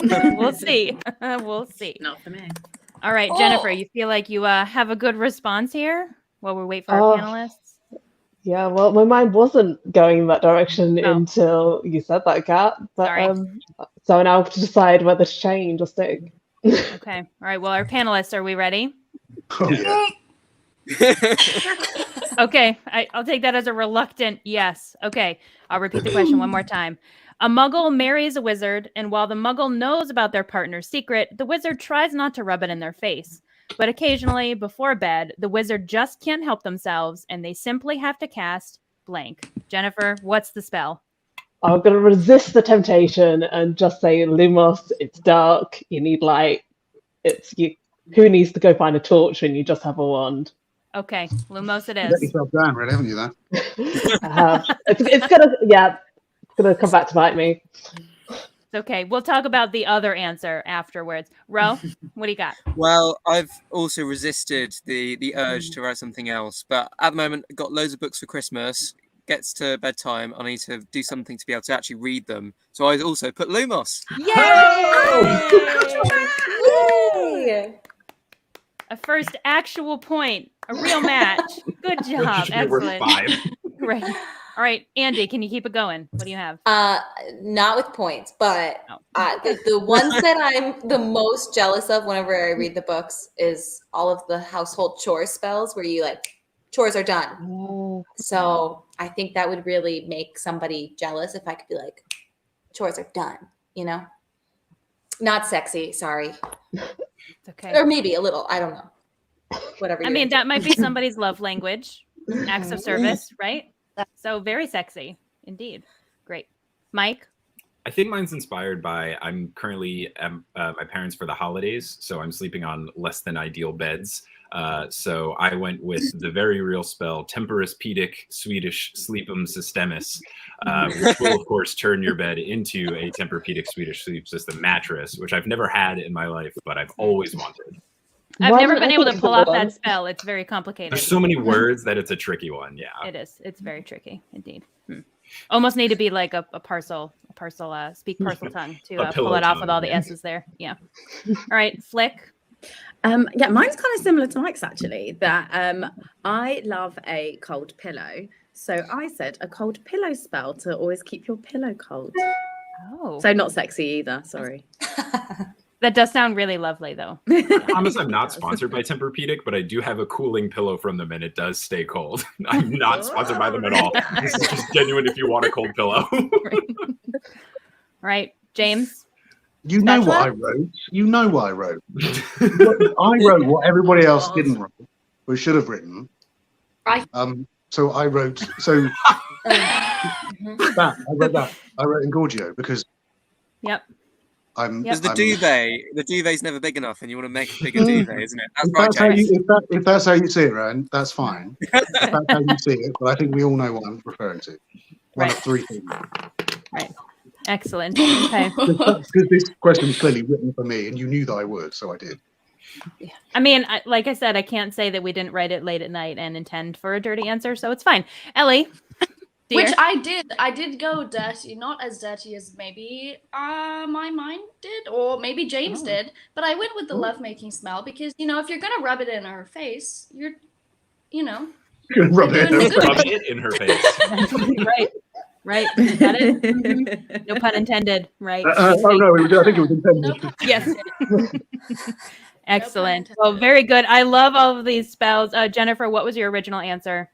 We'll see. We'll see. Not for me. All right, Jennifer, you feel like you have a good response here while we wait for our panelists? Yeah, well, my mind wasn't going in that direction Oh. until you said that, Kat. But Sorry. so now I have to decide whether to change or stick. Okay. All right. Well, our panelists, are we ready? Oh, yeah. Okay. I'll take that as a reluctant yes. Okay. I'll repeat the question one more time. A muggle marries a wizard, and while the muggle knows about their partner's secret, the wizard tries not to rub it in their face. But occasionally, before bed, the wizard just can't help themselves, and they simply have to cast blank. Jennifer, what's the spell? I'm going to resist the temptation and just say, Lumos, it's dark, you need light. Who needs to go find a torch when you just have a wand? Okay. Lumos it Let is. yourself down, really, haven't you, there? I have. It's going to come back to bite me. It's okay. We'll talk about the other answer afterwards. Ro, what do you got? Well, I've also resisted the urge to write something else, but at the moment, I've got loads of books for Christmas. Gets to bedtime, I need to do something to be able to actually read them. So I also put Lumos. Yay! A first actual point, a real match. Good job. Should be worth Excellent. 5. Great. All right, Andy, can you keep it going? What do you have? Not with points, but the ones that I'm the most jealous of whenever I read the books is all of the household chore spells where you like chores are done. Oh. So I think that would really make somebody jealous if I could be like, chores are done, you know? Not sexy, sorry. It's okay. Or maybe a little, I don't know. Whatever. I mean, that might be somebody's love language, acts of service, right? So very sexy indeed. Great. Mike? I think mine's inspired by I'm currently at my parents for the holidays, so I'm sleeping on less than ideal beds. So I went with the very real spell Temporis Pedic Swedish Sleepum Systemis, which will of course turn your bed into a Tempur-Pedic Swedish Sleep System mattress, which I've never had in my life, but I've always wanted. I've Why never would been I able to think pull of off one? that spell. It's very complicated. There's so many words that it's a tricky one. Yeah. It is. It's very tricky indeed. Almost need to be like a parcel speak parcel tongue to A pull pillow it off tongue, with all the yeah. S's there. Yeah. All right, Flick. Yeah, mine's kind of similar to Mike's actually. That I love a cold pillow, so I said a cold pillow spell to always keep your pillow cold. Oh, So not sexy either. Sorry. that does sound really lovely though. I promise I'm not sponsored by Tempur-Pedic, but I do have a cooling pillow from them and it does stay cold. I'm not sponsored by them at all. This is just genuine if you want a cold pillow. All right, James. You know what I wrote. You know what I wrote. I wrote what everybody else didn't write, or should have written. Right. So I wrote. So that I wrote that. I wrote Engorgio because Yep. I'm. Because the I'm- duvet's never big enough, and you want to make a bigger duvet, isn't it? That's If right, that's, how James. you, if that's how you see it, Ryan, that's fine. If that's how you see it, but I think we all know what I'm referring to. One Right. of 3 things. Right. Excellent. Okay. Because this question was clearly written for me, and you knew that I would, so I did. I mean, like I said, I can't say that we didn't write it late at night and intend for a dirty answer, so it's fine. Ellie, dear. Which I did go dirty, not as dirty as maybe my mind did, or maybe James did, but I went with the lovemaking smell because, you know, if you're gonna rub it in her face, you're, you know, Rub it doing in. good. Rub it in her face. Right. Got it? Mhm. No pun intended. Right. Oh no, I think it was intended. No pun- Yes. Excellent. Well, very good. I love all of these spells. Jennifer, what was your original answer?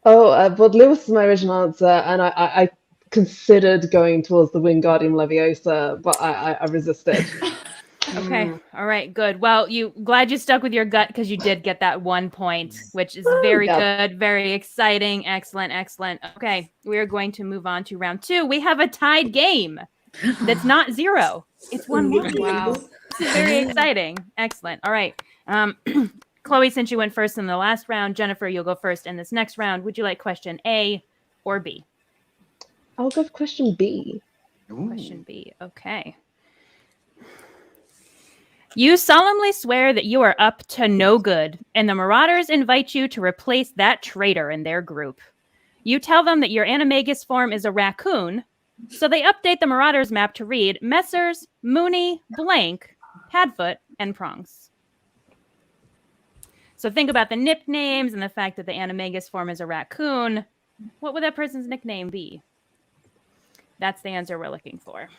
Oh, but Lewis is my original answer, and I considered going towards the Wingardium Leviosa, but I resisted. Okay. All right. Good. Well, glad you stuck with your gut because you did get that 1 point, which is very Yeah. good, very exciting. Excellent. Excellent. Okay. We are going to move on to round 2. We have a tied game. That's not 0. It's 1-1. Wow. This is very exciting. Excellent. All right. Chloe, since you went first in the last round, Jennifer, you'll go first in this next round. Would you like question A or B? I'll go for question B. Question B. Okay. You solemnly swear that you are up to no good, and the Marauders invite you to replace that traitor in their group. You tell them that your animagus form is a raccoon, so they update the Marauders map to read Messrs. Mooney, Blank, Padfoot, and Prongs. So think about the nicknames and the fact that the animagus form is a raccoon. What would that person's nickname be? That's the answer we're looking for.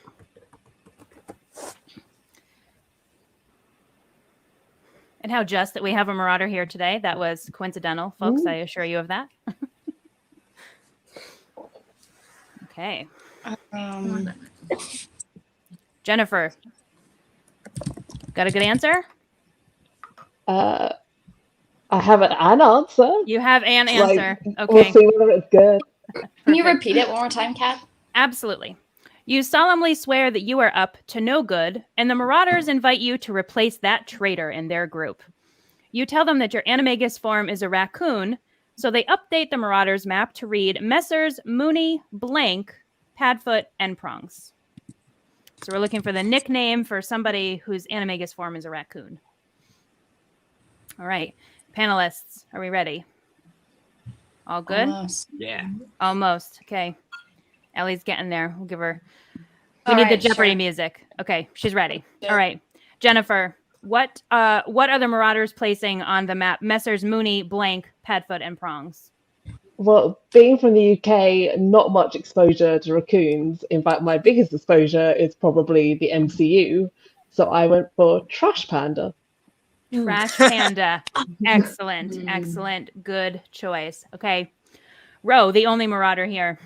And how just that we have a Marauder here today. That was coincidental, folks. I assure you of that. Okay. Jennifer, got a good answer? I have an answer. You have an Like, answer. We'll Okay. see whether it's good. Can you repeat it one more time, Kat? Absolutely. You solemnly swear that you are up to no good, and the Marauders invite you to replace that traitor in their group. You tell them that your animagus form is a raccoon, so they update the Marauders map to read Messrs. Mooney, Blank, Padfoot, and Prongs. So we're looking for the nickname for somebody whose animagus form is a raccoon. All right. Panelists, are we ready? All good? Almost. Yeah. Almost. Okay. Ellie's getting there. We'll give her. We All need the right, Jeopardy sure. music. Okay, she's ready. Yeah. All right. Jennifer, what are the Marauders placing on the map? Messrs. Mooney, Blank, Padfoot, and Prongs. Well, being from the UK, not much exposure to raccoons. In fact, my biggest exposure is probably the MCU. So I went for Trash Panda. Trash Panda. Excellent. Excellent. Good choice. Okay. Ro, the only Marauder here.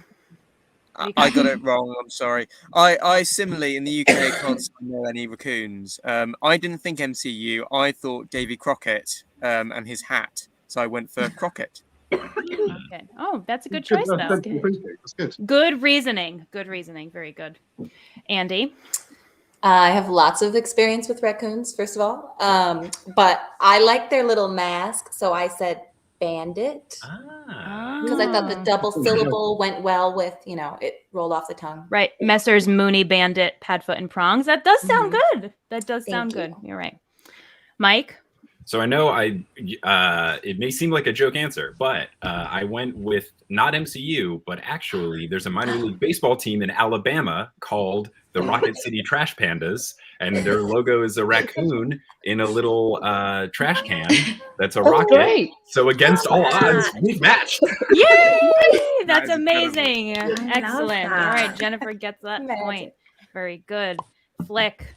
I got it wrong. I'm sorry. I similarly in the UK can't say I know any raccoons. I didn't think MCU. I thought Davy Crockett and his hat. So I went for Crockett. Okay. Oh, that's a good choice, though. That's good. Good reasoning. Good reasoning. Very good. Andy. I have lots of experience with raccoons, first of all. But I like their little mask, so I said bandit. Because I thought the double syllable went well with, it rolled off the tongue. Right. Messrs. Mooney, Bandit, Padfoot, and Prongs. That does sound good. That does sound good. You're right. Mike? So I know it may seem like a joke answer, but I went with not MCU, but actually there's a minor league baseball team in Alabama called the Rocket City Trash Pandas, and their logo is a raccoon in a little trash can that's a rocket. Great. So against all odds, we've matched. Yay! That's That is amazing. love Excellent. that. All right, Jennifer gets that Magic. point. Very good. Flick.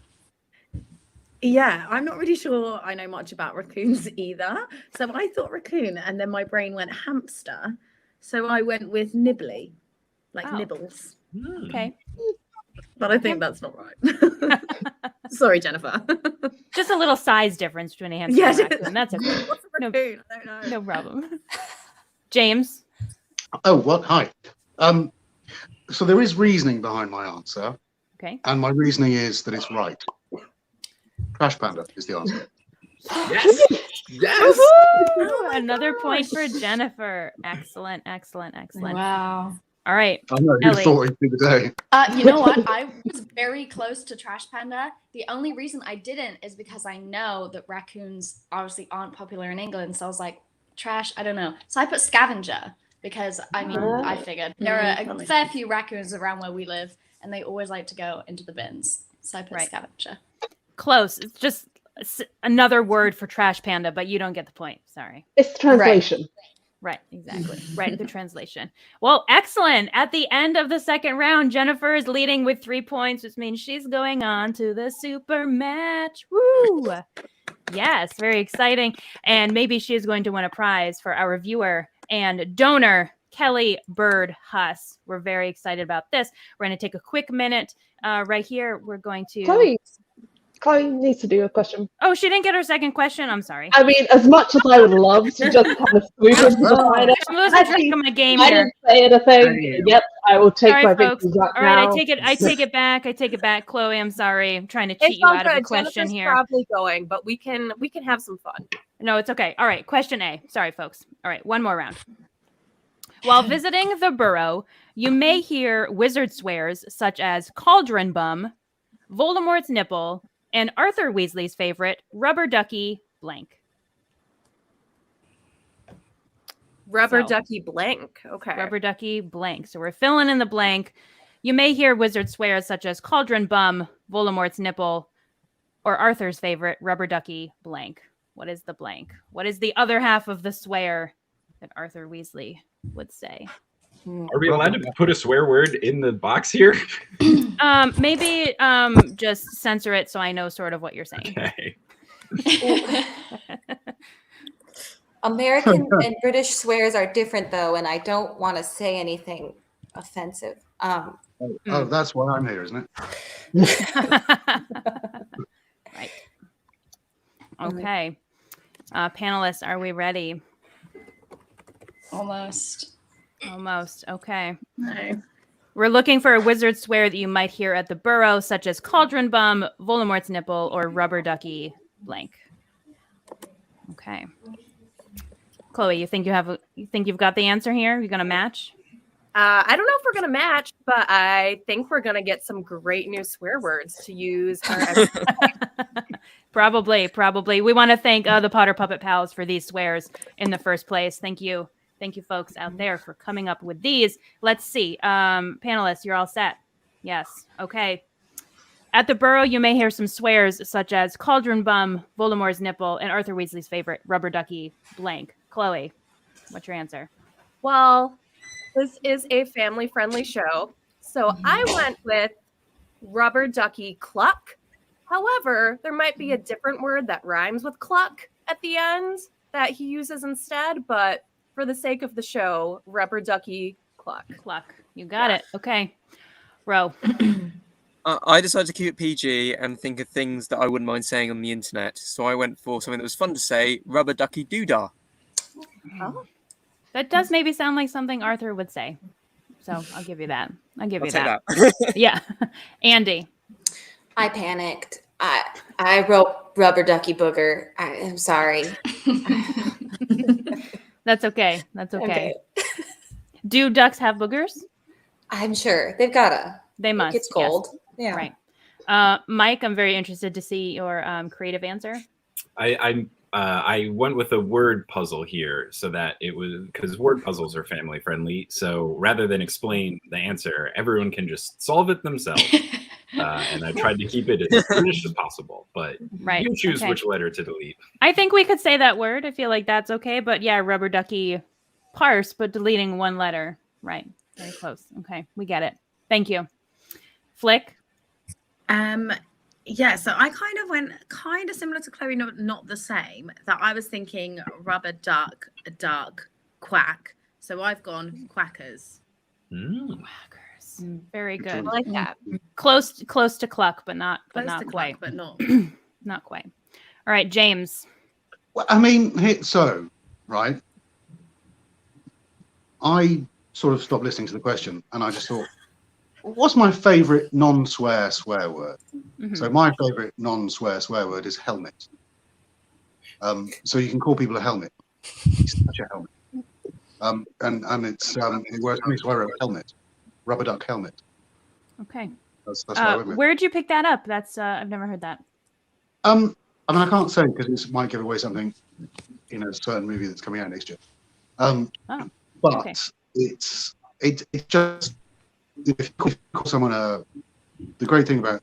Yeah, I'm not really sure I know much about raccoons either. So I thought raccoon, and then my brain went hamster. So I went with nibbly, like Oh. nibbles. Okay. But I think that's not right. Sorry, Jennifer. Just a little size difference between a hamster and a raccoon. That's okay. What's a No- raccoon? I don't know. No problem. James. Oh, what? Hi. So there is reasoning behind my answer, Okay. and my reasoning is that it's right. Trash Panda is the answer. Yes. Yes. Ooh, another point for Jennifer. Excellent, excellent, excellent. Wow. All right. I know who Ellie. thought it'd be the day. You know what? I was very close to Trash Panda. The only reason I didn't is because I know that raccoons obviously aren't popular in England. So I was like, trash, I don't know. So I put scavenger because, I figured there are a fair few raccoons around where we live and they always like to go into the bins. So I put Right. scavenger. Close. It's just another word for Trash Panda, but you don't get the point. Sorry. It's translation. Right, exactly. Right, the translation. Well, excellent. At the end of the second round, Jennifer is leading with 3 points, which means she's going on to the super match. Woo! Yes, very exciting. And maybe she is going to win a prize for our viewer and donor, Kelly Bird Huss. We're very excited about this. We're going to take a quick minute right here. We're going to... Chloe needs to do a question. Oh, she didn't get her second question? I'm sorry. I mean, as much as I would love to just kind of swoop into the final, I'm losing track of my game I here. didn't say anything. Yep, I will take Sorry, my folks. victories right All right, now. I take it back. I take it back. Chloe, I'm sorry. I'm trying to cheat It's you all out of a good. question Jennifer's here. probably going, but we can have some fun. No, it's okay. All right, question A. Sorry, folks. All right, one more round. While visiting the burrow, you may hear wizard swears such as cauldron bum, Voldemort's nipple, and Arthur Weasley's favorite, rubber ducky blank. Rubber So- ducky blank. Okay. Rubber ducky blank. So we're filling in the blank. You may hear wizard swears such as cauldron bum, Voldemort's nipple, or Arthur's favorite, rubber ducky blank. What is the blank? What is the other half of the swear that Arthur Weasley would say? Are we allowed to put a swear word in the box here? Maybe just censor it so I know sort of what you're saying. Okay. American and British swears are different, though, and I don't want to say anything offensive. Oh, that's why I'm here, isn't it? Right. Okay. Panelists, are we ready? Almost. Almost. Okay. No. We're looking for a wizard swear that you might hear at the burrow, such as cauldron bum, Voldemort's nipple, or rubber ducky blank. Okay. Chloe, you think you've got the answer here? You're gonna match? I don't know if we're gonna match, but I think we're gonna get some great new swear words to use. Probably. We want to thank the Potter Puppet Pals for these swears in the first place. Thank you, folks out there, for coming up with these. Let's see, panelists, you're all set. Yes. Okay. At the Burrow, you may hear some swears such as Cauldron Bum, Voldemort's Nipple, and Arthur Weasley's favorite, Rubber Ducky blank. Chloe, what's your answer? Well, this is a family-friendly show, so I went with Rubber Ducky Cluck. However, there might be a different word that rhymes with cluck at the end that he uses instead, but for the sake of the show, Rubber Ducky Cluck. Cluck. You got it. Okay. Ro. I decided to keep it PG and think of things that I wouldn't mind saying on the internet. So I went for something that was fun to say, Rubber Ducky Doodah. Oh. That does maybe sound like something Arthur would say. So I'll give you that. I'll take that. Yeah. Andy. I panicked. I wrote Rubber Ducky Booger. I'm sorry. That's okay. Do ducks have boogers? I'm sure they've gotta. They must. It's cold. Yes. Yeah. Right. Mike, I'm very interested to see your creative answer. I went with a word puzzle here, so that it was, because word puzzles are family friendly. So rather than explain the answer, everyone can just solve it themselves. And I tried to keep it as British as possible, but you can choose which letter to delete. I think we could say that word. I feel like that's okay. But yeah, Rubber Ducky parse, but deleting one letter. Right. Very close. Okay. We get it. Thank you. Flick. Yeah, so I kind of went similar to Chloe, not the same. That I was thinking rubber duck, quack. So I've gone quackers. Quackers. Very good. I like that. Close to cluck, but not quite. But not not quite. All right, James. Well, I mean, right. I sort of stopped listening to the question, and I just thought, what's my favorite non-swear word? Mm-hmm. So my favorite non-swear word is helmet. So you can call people a helmet. He's such a helmet. And it's it works for me, so I wrote helmet. Rubber duck helmet. Okay. That's what I went with. Where'd you pick that up? That's I've never heard that. I mean, I can't say because it might give away something in a certain movie that's coming out next year. But okay. It's just, if you call someone the great thing about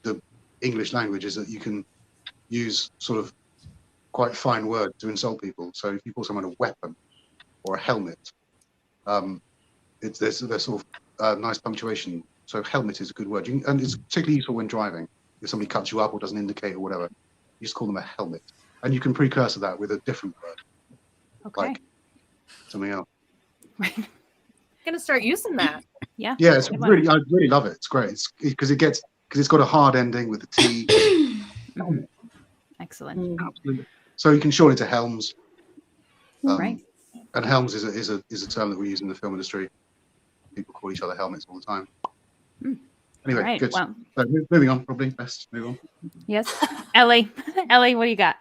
the English language is that you can use sort of quite fine words to insult people. So if you call someone a weapon or a helmet, there's sort of nice punctuation. So helmet is a good word, and it's particularly useful when driving. If somebody cuts you up or doesn't indicate or whatever, you just call them a helmet, and you can precursor that with a different word, like something else. Right. Gonna start using that. Yeah. Yeah, I really love it. It's great. Because it's got a hard ending with the T. Excellent. Absolutely. So you can shorten it to Helms. Right. And Helms is a term that we use in the film industry. People call each other helmets all the time. Anyway, right. good. Well, so, moving on, probably best move on. Yes. Ellie, what do you got?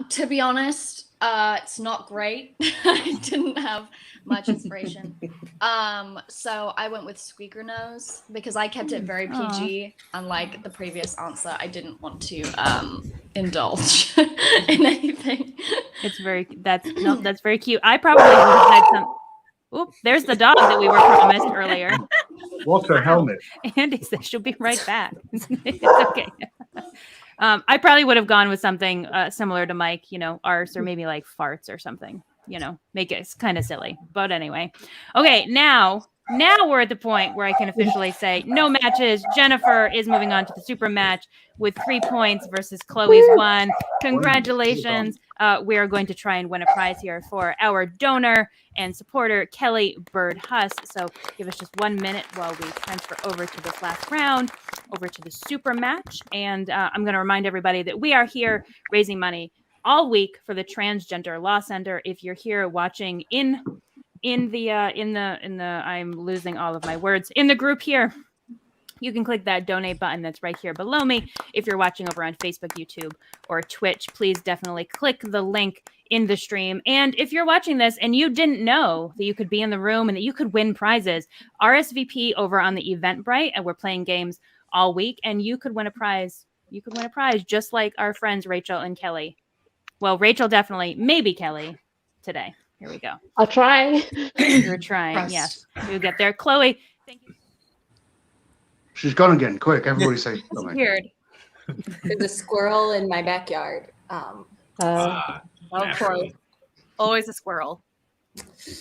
To be honest, it's not great. I didn't have much inspiration. So I went with Squeaker Nose because I kept it very PG. Unlike the previous answer, I didn't want to indulge in anything. That's very cute. I probably would have had some. Oop, there's the dog that we were promised earlier. What's a helmet? Andy says she'll be right back. It's okay. I probably would have gone with something similar to Mike, arse or maybe like farts or something, make it kind of silly. But anyway. Okay, now we're at the point where I can officially say no matches. Jennifer is moving on to the super match with 3 points versus Chloe's 1. Congratulations. We are going to try and win a prize here for our donor and supporter, Kelly Bird Huss. So give us just 1 minute while we transfer over to this last round, over to the super match. And I'm going to remind everybody that we are here raising money all week for the Transgender Law Center. If you're here watching in the I'm losing all of my words in the group here, you can click that donate button that's right here below me. If you're watching over on Facebook, YouTube, or Twitch, please definitely click the link in the stream. And if you're watching this and you didn't know that you could be in the room and that you could win prizes, RSVP over on the Eventbrite, and we're playing games all week, and you could win a prize. You could win a prize just like our friends Rachel and Kelly. Well, Rachel definitely, maybe Kelly today. Here we go. I'll try. You're trying. Trust. Yes, we'll get there. Chloe, thank you. She's gone again. Quick, everybody say something. Disappeared. There's a squirrel in my backyard. Of course. Naturally. Always a squirrel.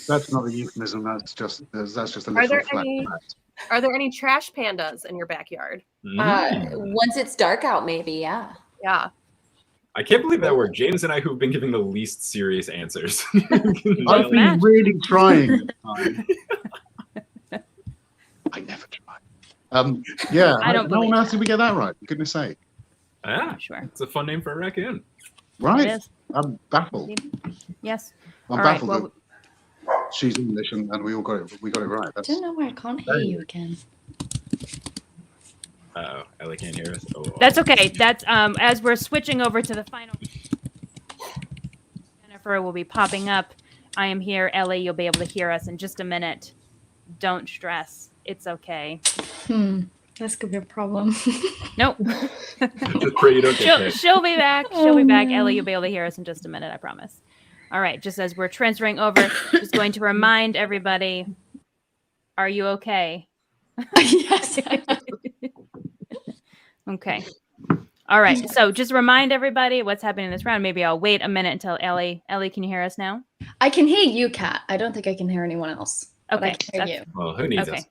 That's not a euphemism. That's just a Are literal there fact. Are there any trash pandas in your backyard? Once it's dark out, maybe, yeah. Yeah. I can't believe that we're James and I who've been giving the least serious answers. I've been really trying. I never try. Yeah, I don't how on believe earth did we get that right? For goodness sake. Ah, Sure. it's a fun name for a raccoon. Right? It is. I'm baffled. Yes. I'm All right, baffled well, that she's English and we all got it. We got it right. I That's don't know why I can't hear you again. Uh-oh, Ellie can't hear us. Oh, that's okay. That's as we're switching over to the final. Jennifer will be popping up. I am here. Ellie, you'll be able to hear us in just a minute. Don't stress. It's okay. That's gonna be a problem. Nope. Just pray you don't get hit. She'll be back. She'll be back. Ellie, you'll be able to hear us in just a minute. I promise. All right. Just as we're transferring over, just going to remind everybody, are you okay? Yes. Okay. All right. So just remind everybody what's happening in this round. Maybe I'll wait a minute until Ellie. Ellie, can you hear us now? I can hear you, Kat. I don't think I can hear anyone else. But I Okay. can hear you. Well, who needs Okay. us?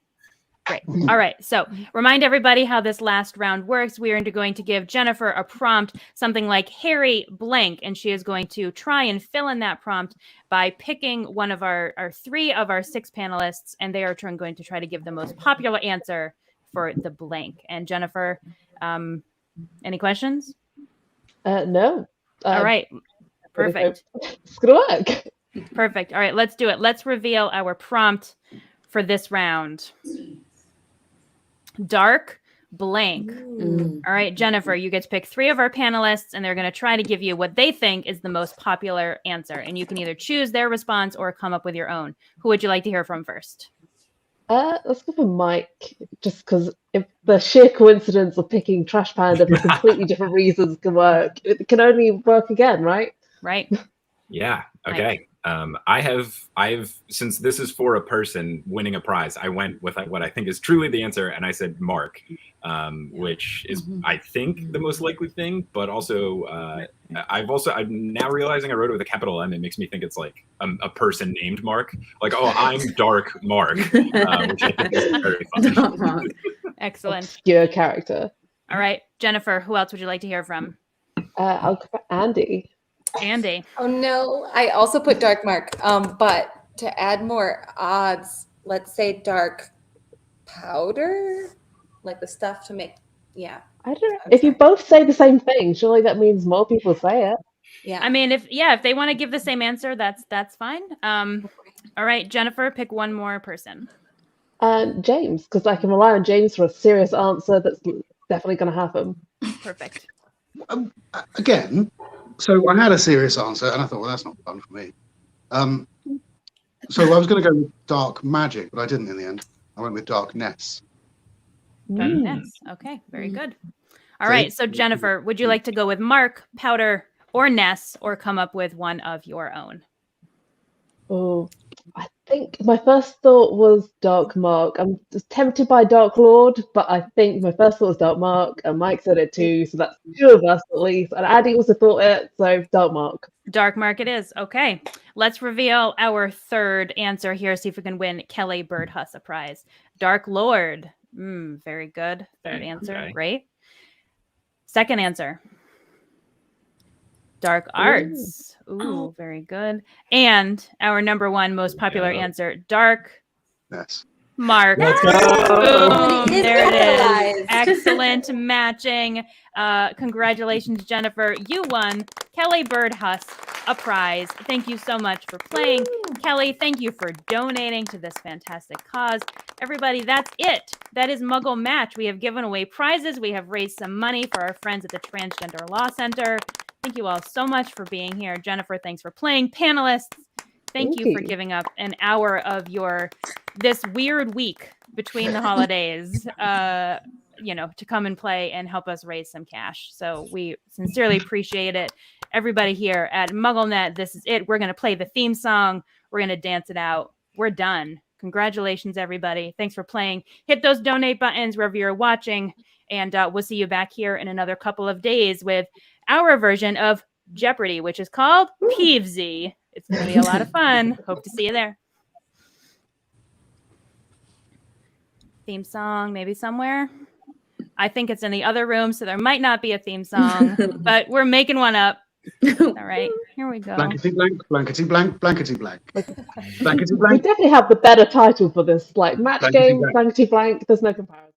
Great. All right. So remind everybody how this last round works. We are going to give Jennifer a prompt, something like Harry blank, and she is going to try and fill in that prompt by picking one of our 3 of our 6 panelists, and they are going to try to give the most popular answer for the blank. And Jennifer, any questions? No. All right. Perfect. It's gonna work. Perfect. All right. Let's do it. Let's reveal our prompt for this round. Dark blank. All right, Jennifer, you get to pick 3 of our panelists, and they're going to try to give you what they think is the most popular answer. And you can either choose their response or come up with your own. Who would you like to hear from first? Let's go for Mike, just because if the sheer coincidence of picking Trash Panda for completely different reasons can work, it can only work again, right? Right. Yeah. Okay. I've since this is for a person winning a prize, I went with what I think is truly the answer, and I said Mark, which is I think the most likely thing, but also I'm now realizing I wrote it with a capital M. It makes me think it's like a person named Mark, like I'm Dark Mark, which I think is very fun. Dark Mark. Excellent. Obscure character. All right, Jennifer, who else would you like to hear from? I'll go for Andy. Andy. Oh no, I also put dark mark. But to add more odds, let's say dark powder, like the stuff to make. Yeah. I don't know. If you both say the same thing, surely that means more people say it. Yeah. I mean, if they want to give the same answer, that's fine. All right, Jennifer, pick one more person. James, because I can rely on James for a serious answer that's definitely going to happen. Perfect. Again, so I had a serious answer, and I thought, well, that's not fun for me. So I was going to go with dark magic, but I didn't in the end. I went with darkness. Darkness. Okay, very good. All right, so Jennifer, would you like to go with Mark, powder, or Ness, or come up with one of your own? Oh, I think my first thought was Dark Mark. I'm just tempted by Dark Lord, but I think my first thought was Dark Mark, and Mike said it too, so that's 2 of us at least. And Addy also thought it, so Dark Mark. Dark Mark it is. Okay, let's reveal our 3rd answer here, see if we can win Kelly Birdhuss a prize. Dark Lord. Very good. 3rd answer. Okay. Great. 2nd answer. Dark Arts. Ooh, very good. And our number 1 most popular answer, Dark Yes. Mark. Let's go. Boom. It is There it is. capitalized. Excellent matching. Congratulations, Jennifer. You won Kelly Birdhuss a prize. Thank you so much for playing. Kelly, thank you for donating to this fantastic cause. Everybody, that's it. That is Muggle Match. We have given away prizes. We have raised some money for our friends at the Transgender Law Center. Thank you all so much for being here. Jennifer, thanks for playing. Panelists, thank you for giving up an hour of this weird week between the holidays, to come and play and help us raise some cash. So we sincerely appreciate it. Everybody here at MuggleNet, this is it. We're going to play the theme song. We're going to dance it out. We're done. Congratulations, everybody. Thanks for playing. Hit those donate buttons wherever you're watching. And we'll see you back here in another couple of days with our version of Jeopardy, which is called Peevesy. It's going to be a lot of fun. Hope to see you there. Theme song, maybe somewhere. I think it's in the other room, so there might not be a theme song, but we're making one up. All right, here we go. Blankety blank, blankety blank, blankety blank. Blankety We blank. definitely have the better title for this, like match Blankety game, blank. blankety blank. There's no comparison.